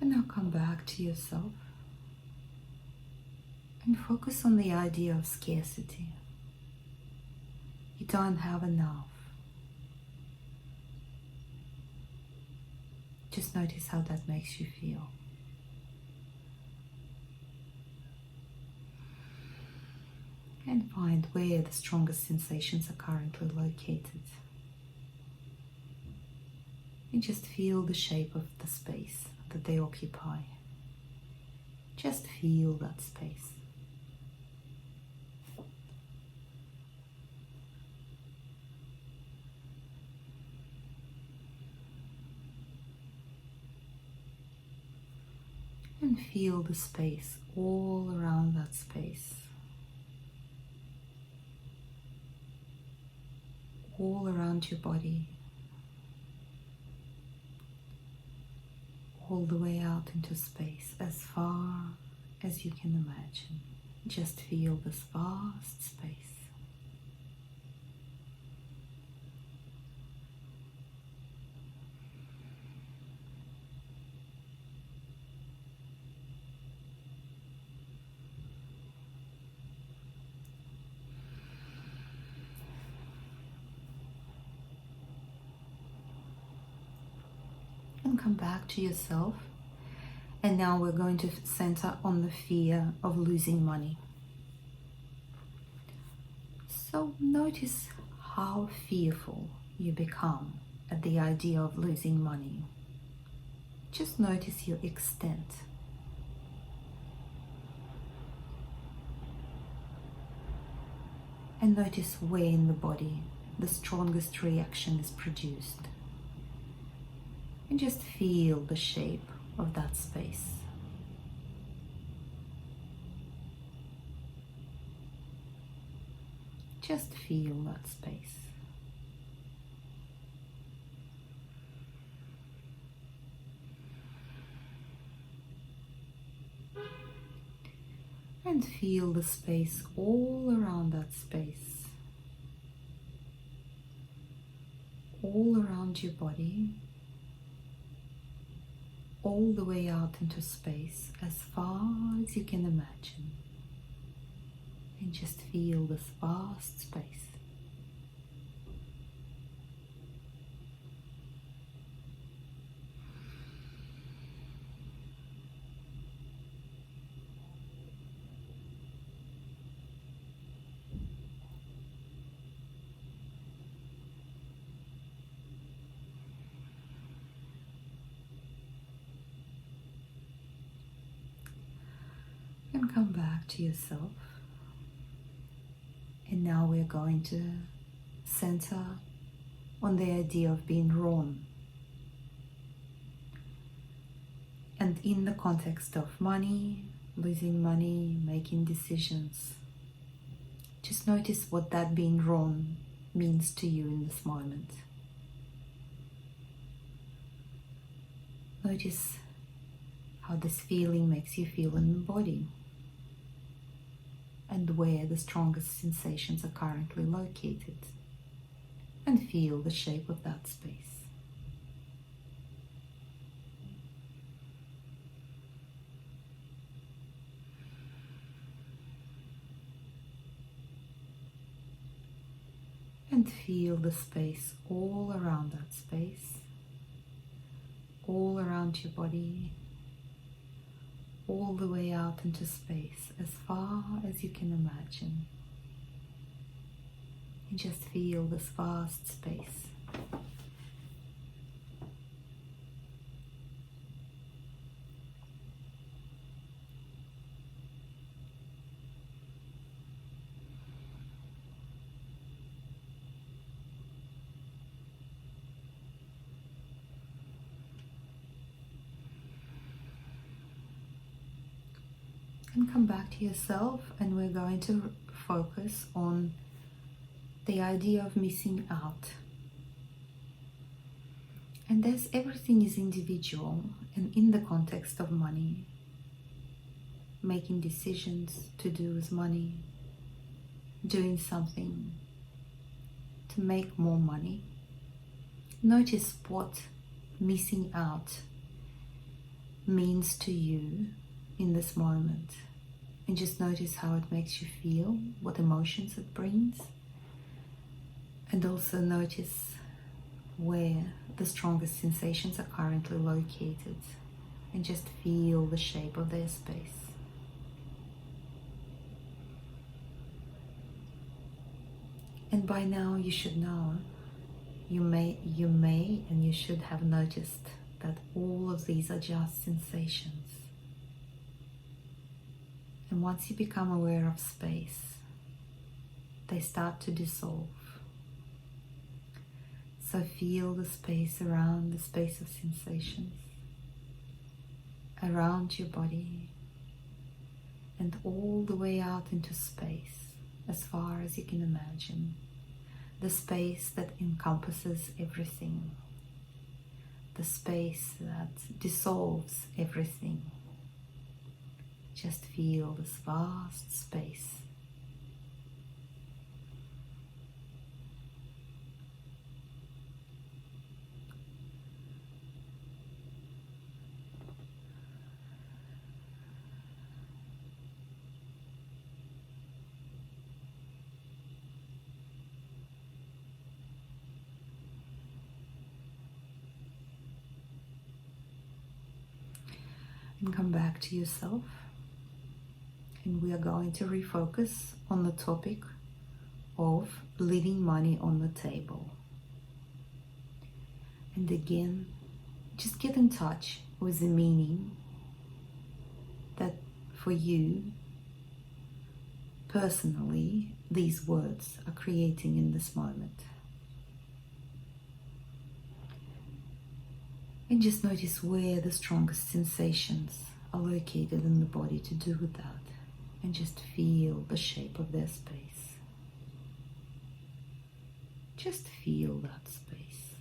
And now come back to yourself and focus on the idea of scarcity. You don't have enough. Just notice how that makes you feel. And find where the strongest sensations are currently located. And just feel the shape of the space that they occupy. Just feel that space. And feel the space all around that space. All around your body. All the way out into space, as far as you can imagine. Just feel this vast space. And come back to yourself. And now we're going to center on the fear of losing money. So notice how fearful you become at the idea of losing money. Just notice your extent. And notice where in the body the strongest reaction is produced. And just feel the shape of that space. Just feel that space. And feel the space all around that space. All around your body. All the way out into space, as far as you can imagine. And just feel this vast space. And come back to yourself. And now we're going to center on the idea of being wrong. And in the context of money, losing money, making decisions, just notice what that being wrong means to you in this moment. Notice how this feeling makes you feel in the body, and where the strongest sensations are currently located, and feel the shape of that space. And feel the space all around that space, all around your body, all the way out into space, as far as you can imagine. And just feel this vast space. And come back to yourself, and we're going to focus on the idea of missing out. And as everything is individual, and in the context of money, making decisions to do with money, doing something to make more money, notice what missing out means to you in this moment. And just notice how it makes you feel, what emotions it brings. And also notice where the strongest sensations are currently located. And just feel the shape of their space. And by now you should know, you may and you should have noticed that all of these are just sensations. And once you become aware of space, they start to dissolve. So feel the space around, the space of sensations, around your body, and all the way out into space, as far as you can imagine. The space that encompasses everything. The space that dissolves everything. Just feel this vast space. And come back to yourself. And we are going to refocus on the topic of leaving money on the table. And again, just get in touch with the meaning that for you personally these words are creating in this moment. And just notice where the strongest sensations are located in the body to do with that. And just feel the shape of their space. Just feel that space.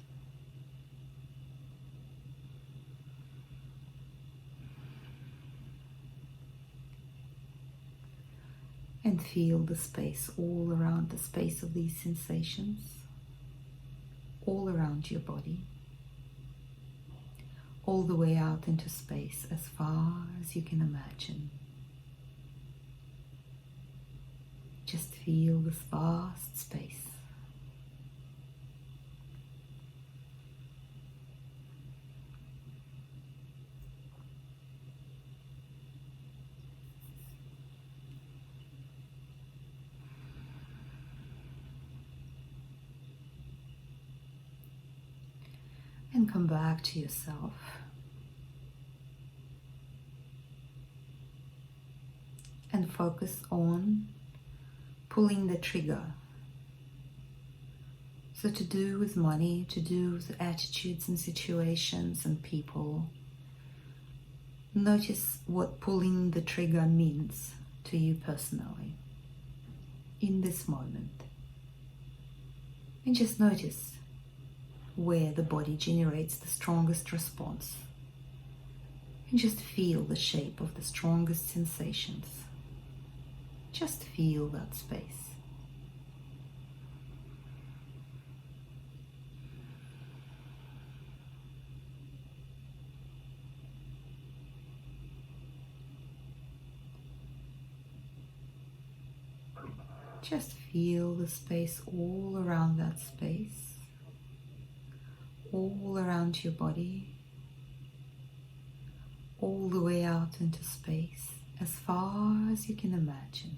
And feel the space all around, the space of these sensations, all around your body. All the way out into space as far as you can imagine. Just feel this vast space. And come back to yourself. And focus on pulling the trigger. So to do with money, to do with attitudes and situations and people. Notice what pulling the trigger means to you personally in this moment. And just notice where the body generates the strongest response. And just feel the shape of the strongest sensations. Just feel that space. Just feel the space all around that space. All around your body, all the way out into space, as far as you can imagine.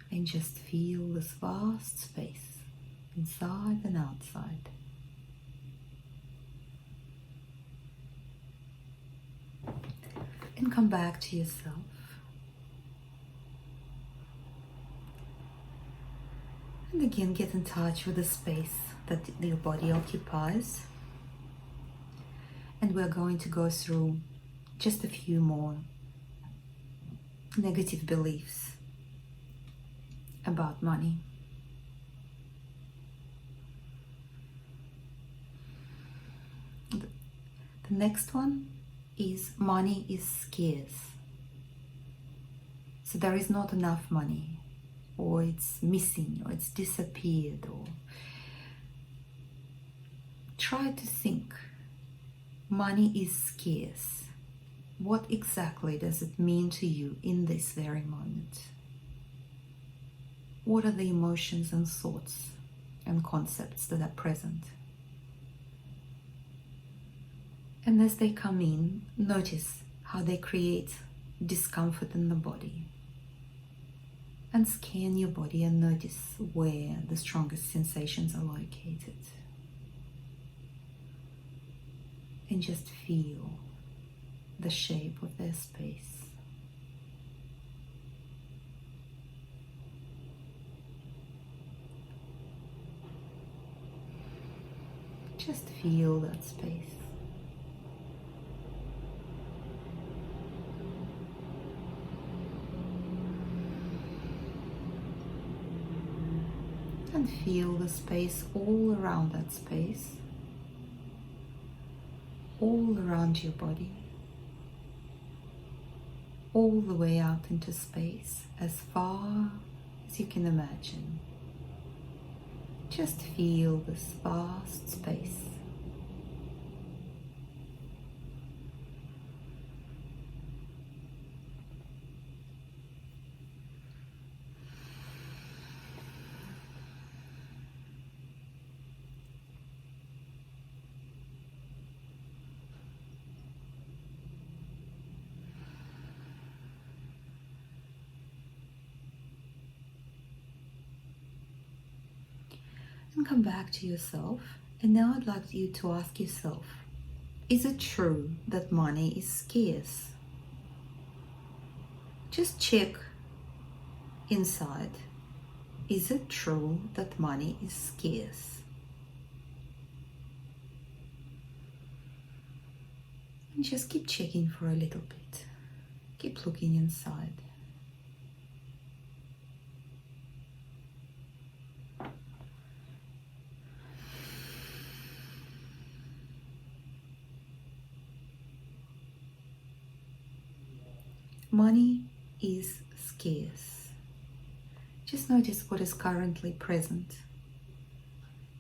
And just feel this vast space, inside and outside. And come back to yourself. And again, get in touch with the space that your body occupies. And we're going to go through just a few more negative beliefs about money. The next one is money is scarce. So there is not enough money, or it's missing, or it's disappeared, or try to think. Money is scarce. What exactly does it mean to you in this very moment? What are the emotions and thoughts and concepts that are present? And as they come in, notice how they create discomfort in the body. And scan your body and notice where the strongest sensations are located. And just feel the shape of their space. Just feel that space. And feel the space all around that space, all around your body, all the way out into space, as far as you can imagine. Just feel this vast space. And come back to yourself. And now I'd like you to ask yourself, is it true that money is scarce? Just check inside. Is it true that money is scarce? And just keep checking for a little bit. Keep looking inside. Money is scarce. Just notice what is currently present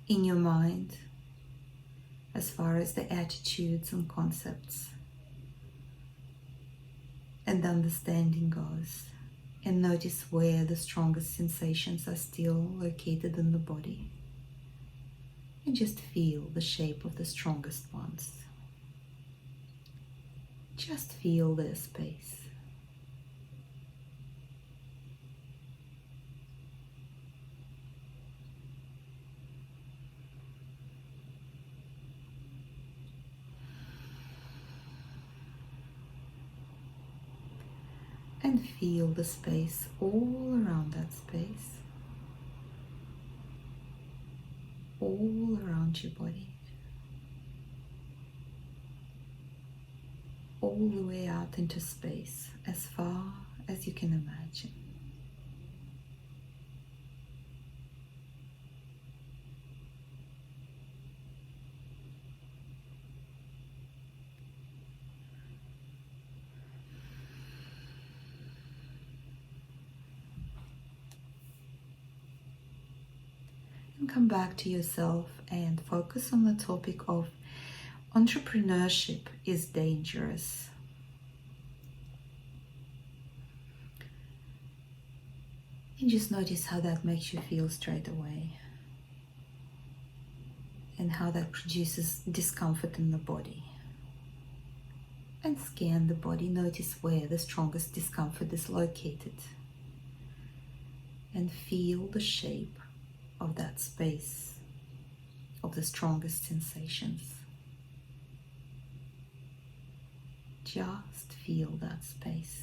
in your mind as far as the attitudes and concepts and understanding goes. And notice where the strongest sensations are still located in the body. And just feel the shape of the strongest ones. Just feel their space. And feel the space all around that space, all around your body, all the way out into space, as far as you can imagine. And come back to yourself and focus on the topic of entrepreneurship is dangerous. And just notice how that makes you feel straight away. And how that produces discomfort in the body. And scan the body, notice where the strongest discomfort is located. And feel the shape of that space, of the strongest sensations. Just feel that space.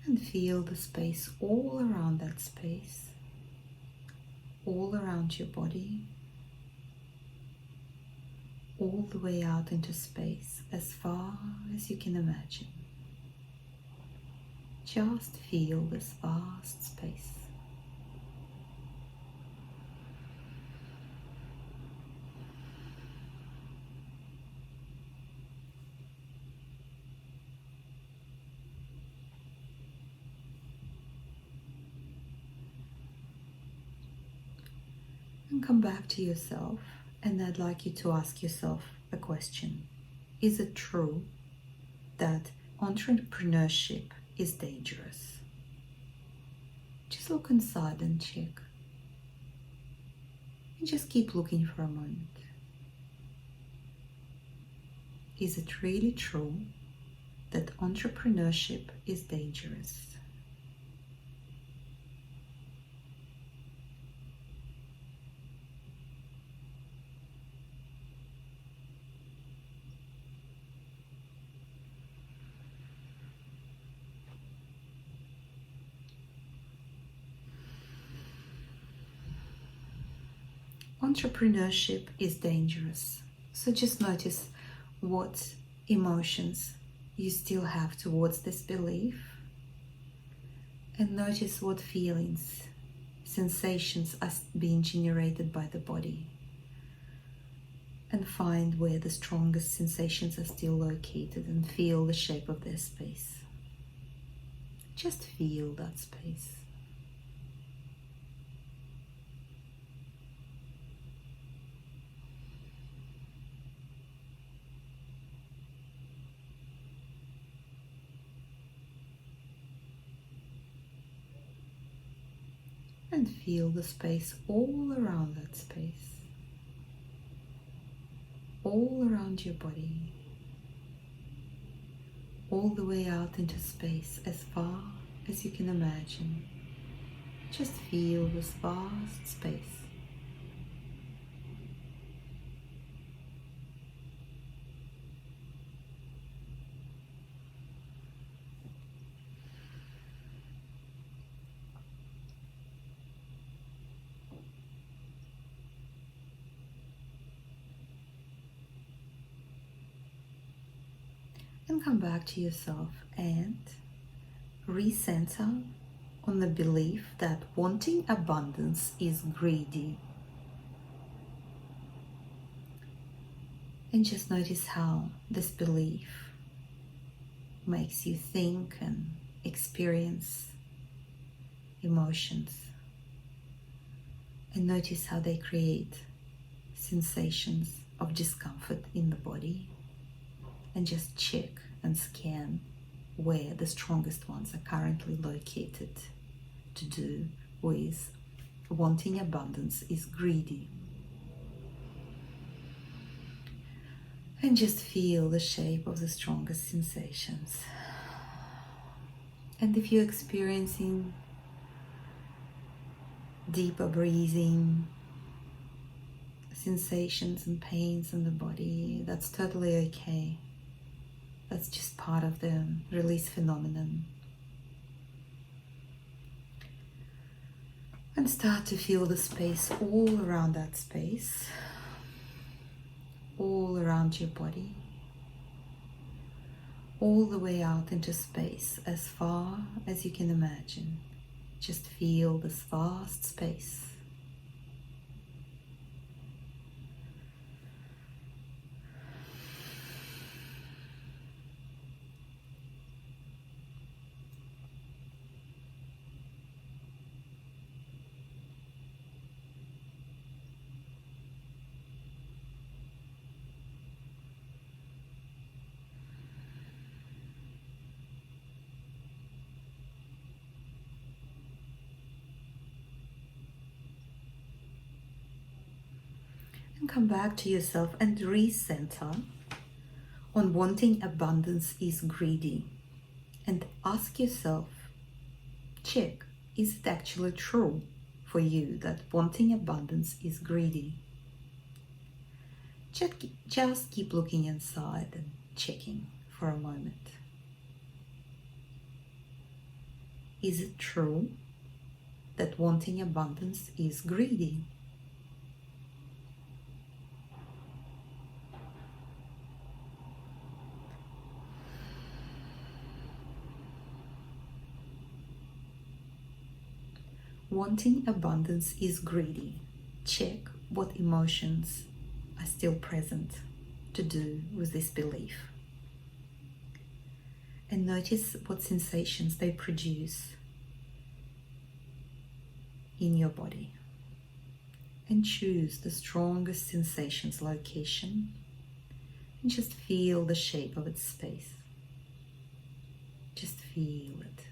And feel the space all around that space, all around your body, all the way out into space, as far as you can imagine. Just feel this vast space. And come back to yourself, and I'd like you to ask yourself a question. Is it true that entrepreneurship is dangerous? Just look inside and check. And just keep looking for a moment. Is it really true that entrepreneurship is dangerous? Entrepreneurship is dangerous. So just notice what emotions you still have towards this belief, and notice what feelings, sensations are being generated by the body, and find where the strongest sensations are still located and feel the shape of their space. Just feel that space. And feel the space all around that space, all around your body, all the way out into space as far as you can imagine. Just feel this vast space. And come back to yourself and recenter on the belief that wanting abundance is greedy. And just notice how this belief makes you think and experience emotions. And notice how they create sensations of discomfort in the body. And just check and scan where the strongest ones are currently located to do with wanting abundance is greedy. And just feel the shape of the strongest sensations. And if you're experiencing deeper breathing, sensations and pains in the body, that's totally okay. That's just part of the release phenomenon. And start to feel the space all around that space, all around your body, all the way out into space as far as you can imagine. Just feel this vast space. And come back to yourself and recenter on wanting abundance is greedy. And ask yourself, check, is it actually true for you that wanting abundance is greedy? Just keep looking inside and checking for a moment. Is it true that wanting abundance is greedy? Wanting abundance is greedy. Check what emotions are still present to do with this belief. And notice what sensations they produce in your body. And choose the strongest sensations location and just feel the shape of its space. Just feel it.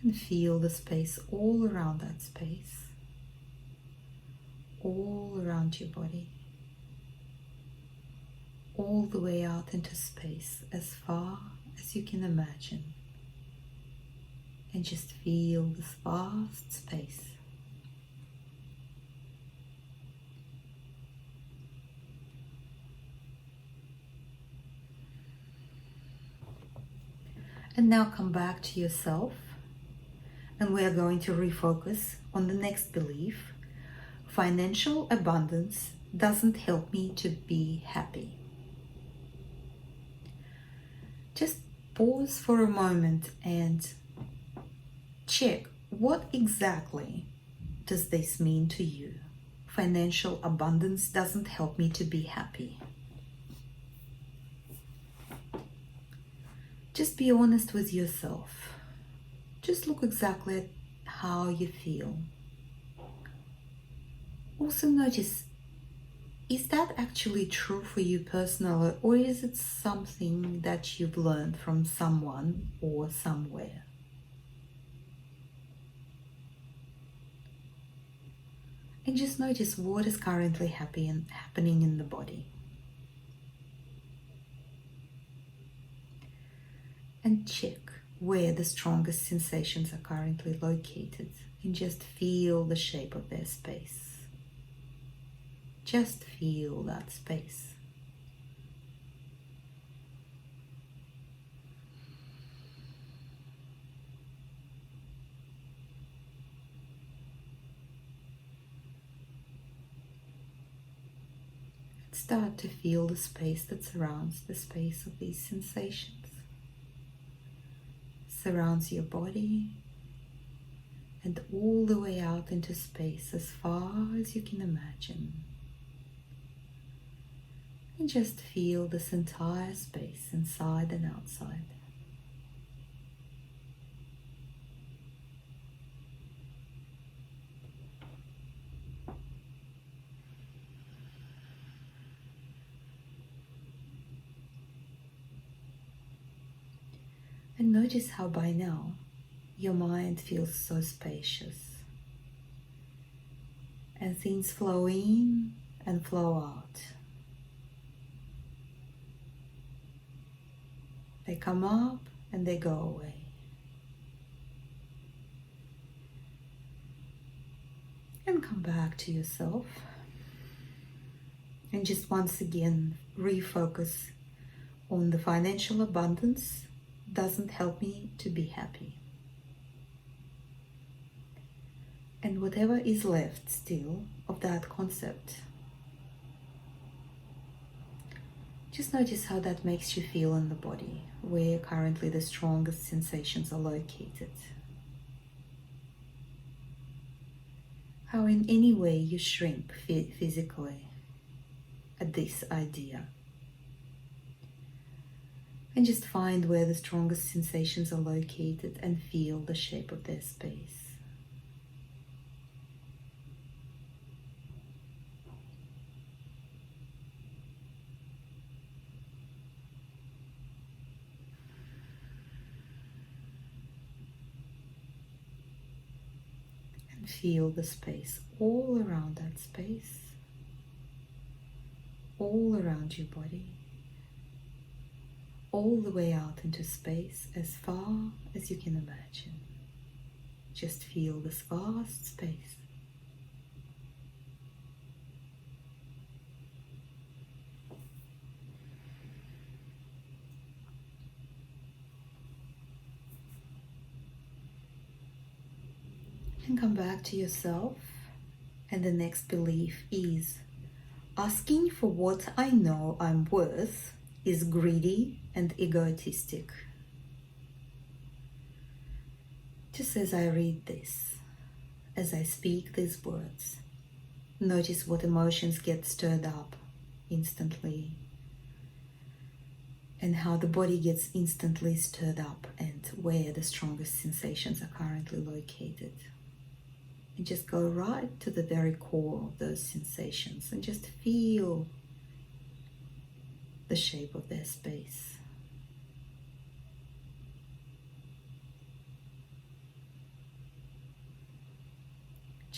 And feel the space all around that space, all around your body, all the way out into space as far as you can imagine. And just feel this vast space. And now come back to yourself, and we are going to refocus on the next belief. Financial abundance doesn't help me to be happy. Just pause for a moment and check, what exactly does this mean to you? Financial abundance doesn't help me to be happy. Just be honest with yourself. Just look exactly at how you feel. Also notice, is that actually true for you personally, or is it something that you've learned from someone or somewhere? And just notice what is currently happening in the body. And check where the strongest sensations are currently located, and just feel the shape of their space. Just feel that space. Start to feel the space that surrounds the space of these sensations. Surrounds your body and all the way out into space as far as you can imagine. And just feel this entire space inside and outside. And notice how by now your mind feels so spacious. And things flow in and flow out. They come up and they go away. And come back to yourself. And just once again refocus on the financial abundance doesn't help me to be happy. And whatever is left still of that concept, just notice how that makes you feel in the body, where currently the strongest sensations are located. How in any way you shrink physically at this idea. And just find where the strongest sensations are located and feel the shape of their space. And feel the space all around that space, all around your body, all the way out into space as far as you can imagine. Just feel this vast space. And come back to yourself. And the next belief is, asking for what I know I'm worth is greedy and egotistic. Just as I read this, as I speak these words, notice what emotions get stirred up instantly, and how the body gets instantly stirred up, and where the strongest sensations are currently located. And just go right to the very core of those sensations and just feel the shape of their space.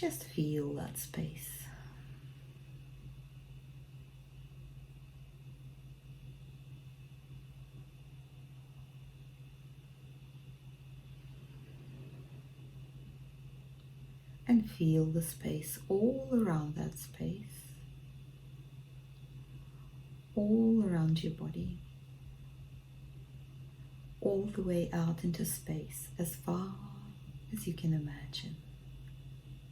Just feel that space. And feel the space all around that space, all around your body, all the way out into space as far as you can imagine.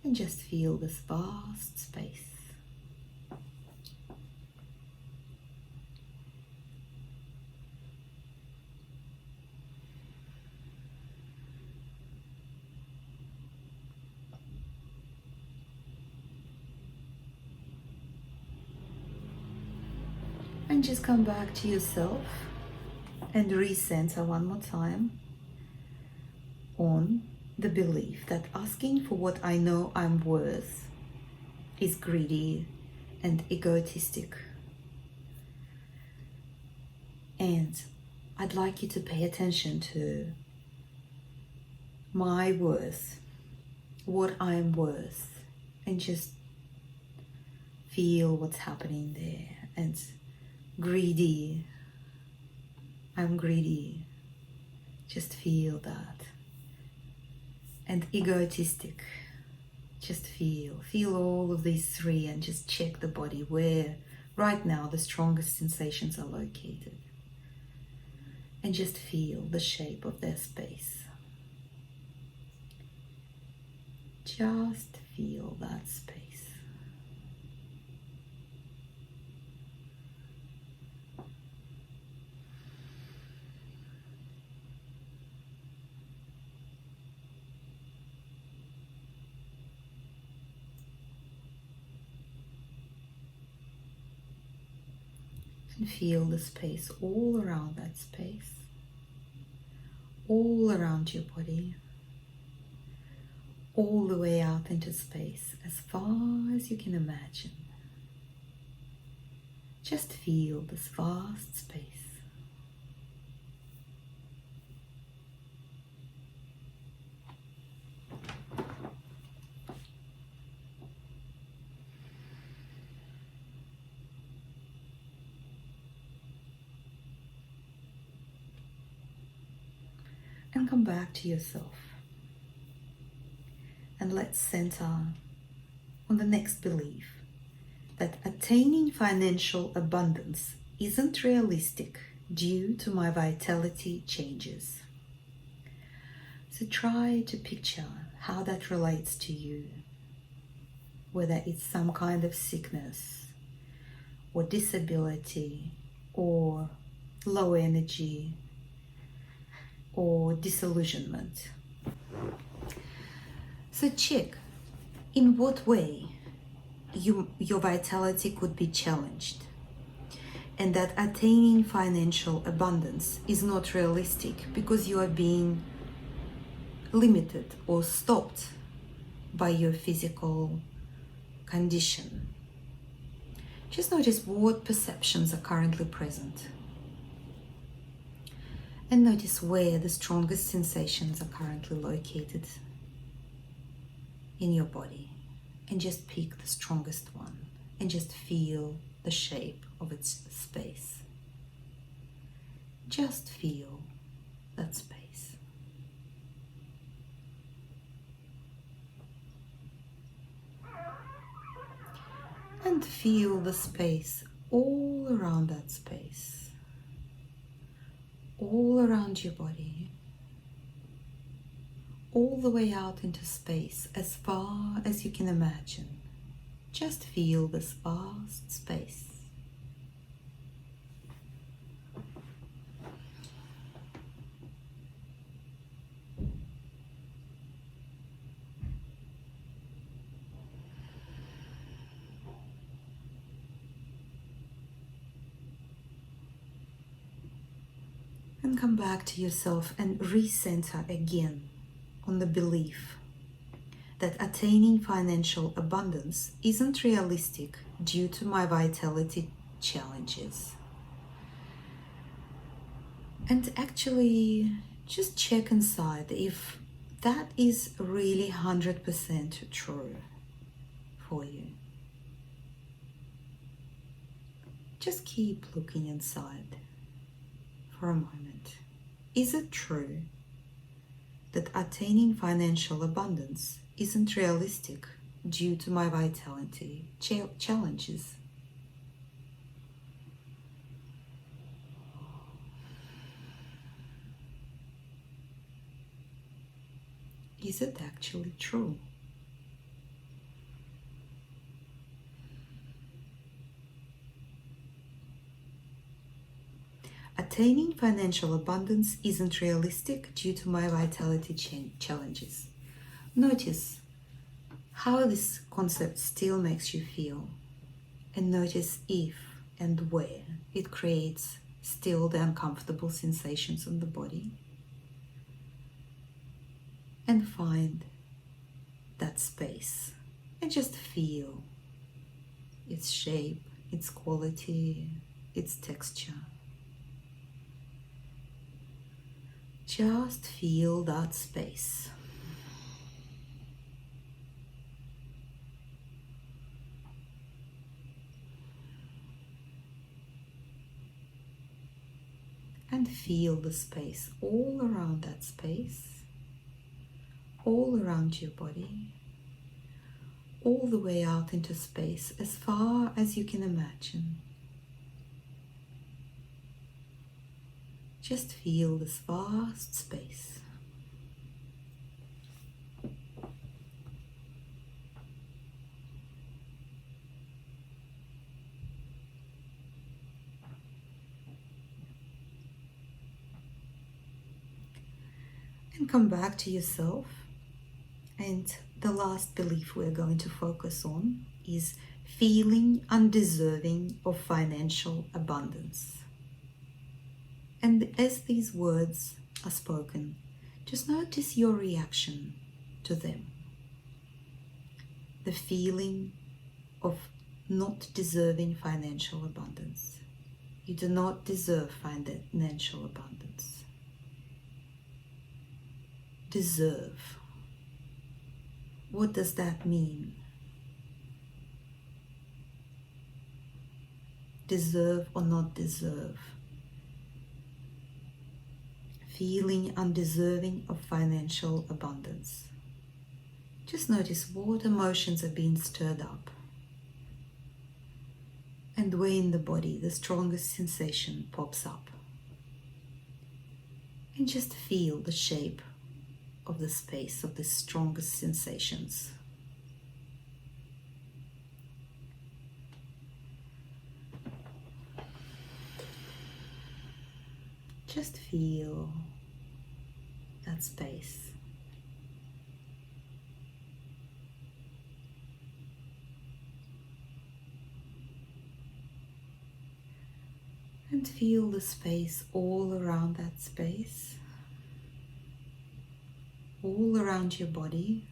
And just feel this vast space. And just come back to yourself and recenter one more time on the belief that asking for what I know I'm worth is greedy and egotistic. And I'd like you to pay attention to my worth, what I'm worth, and just feel what's happening there. And greedy, I'm greedy, just feel that. And egotistic, just feel all of these three and just check the body where right now the strongest sensations are located. And just feel the shape of their space. Just feel that space. And feel the space all around that space, all around your body, all the way out into space as far as you can imagine. Just feel this vast space. And come back to yourself. And let's center on the next belief that attaining financial abundance isn't realistic due to my vitality changes. So try to picture how that relates to you, whether it's some kind of sickness or disability or low energy or disillusionment. So check in what way your vitality could be challenged, and that attaining financial abundance is not realistic because you are being limited or stopped by your physical condition. Just notice what perceptions are currently present. And notice where the strongest sensations are currently located in your body. And just pick the strongest one and just feel the shape of its space. Just feel that space. And feel the space all around that space, all around your body, all the way out into space as far as you can imagine. Just feel this vast space. And come back to yourself and recenter again on the belief that attaining financial abundance isn't realistic due to my vitality challenges. And actually just check inside if that is really 100% true. for you. Just keep looking inside for a moment. Is it true that attaining financial abundance isn't realistic due to my vitality challenges? Is it actually true? Attaining financial abundance isn't realistic due to my vitality challenges. Notice how this concept still makes you feel, and notice if and where it creates still the uncomfortable sensations in the body. And find that space and just feel its shape, its quality, its texture. Just feel that space. And feel the space all around that space, all around your body, all the way out into space as far as you can imagine. Just feel this vast space. And come back to yourself. And the last belief we're going to focus on is feeling undeserving of financial abundance. And as these words are spoken, just notice your reaction to them. The feeling of not deserving financial abundance. You do not deserve financial abundance. Deserve. What does that mean? Deserve or not deserve? Feeling undeserving of financial abundance. Just notice what emotions are being stirred up and where in the body the strongest sensation pops up. And just feel the shape of the space of the strongest sensations. Just feel that space. And feel the space all around that space, all around your body,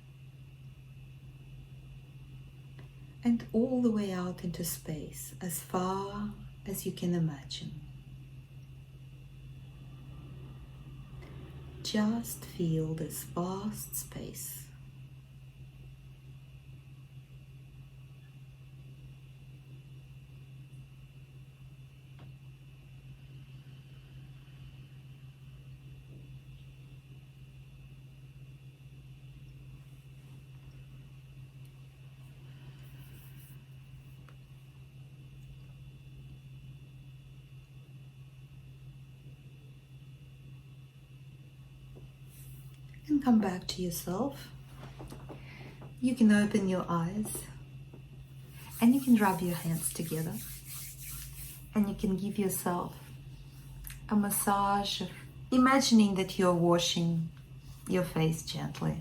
and all the way out into space as far as you can imagine. Just feel this vast space. And come back to yourself. You can open your eyes and you can rub your hands together and you can give yourself a massage of imagining that you're washing your face gently.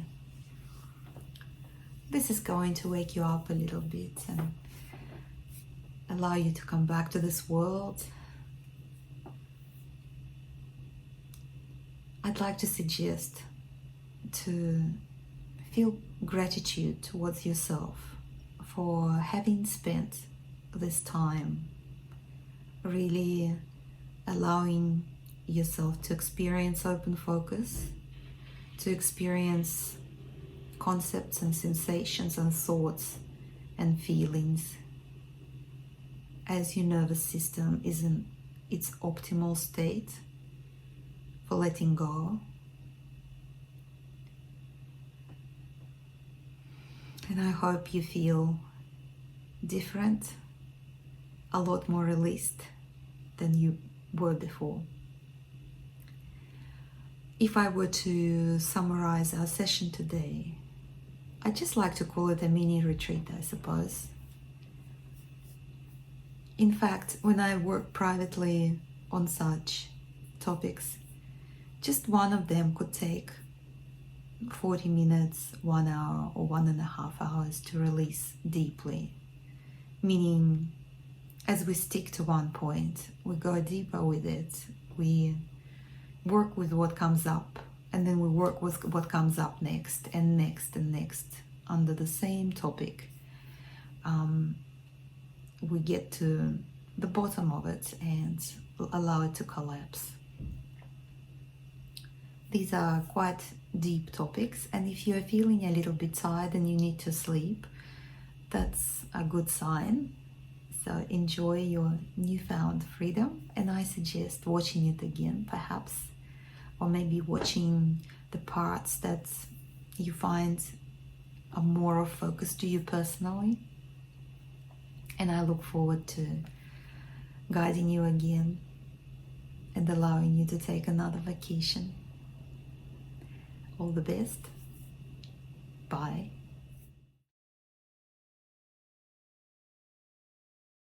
This is going to wake you up a little bit and allow you to come back to this world. I'd like to suggest to feel gratitude towards yourself for having spent this time really allowing yourself to experience open focus, to experience concepts and sensations and thoughts and feelings as your nervous system is in its optimal state for letting go. And I hope you feel different, a lot more released than you were before. If I were to summarize our session today, I'd just like to call it a mini retreat, I suppose. In fact, when I work privately on such topics, just one of them could take 40 minutes, 1 hour, or 1.5 hours to release deeply. Meaning, as we stick to one point, we go deeper with it. We work with what comes up, and then we work with what comes up next, and next, and next, under the same topic. We get to the bottom of it and allow it to collapse. These are quite deep topics, and if you're feeling a little bit tired and you need to sleep, that's a good sign. So enjoy your newfound freedom, and I suggest watching it again, perhaps, or maybe watching the parts that you find are more of focus to you personally. And I look forward to guiding you again and allowing you to take another vacation. All the best. Bye.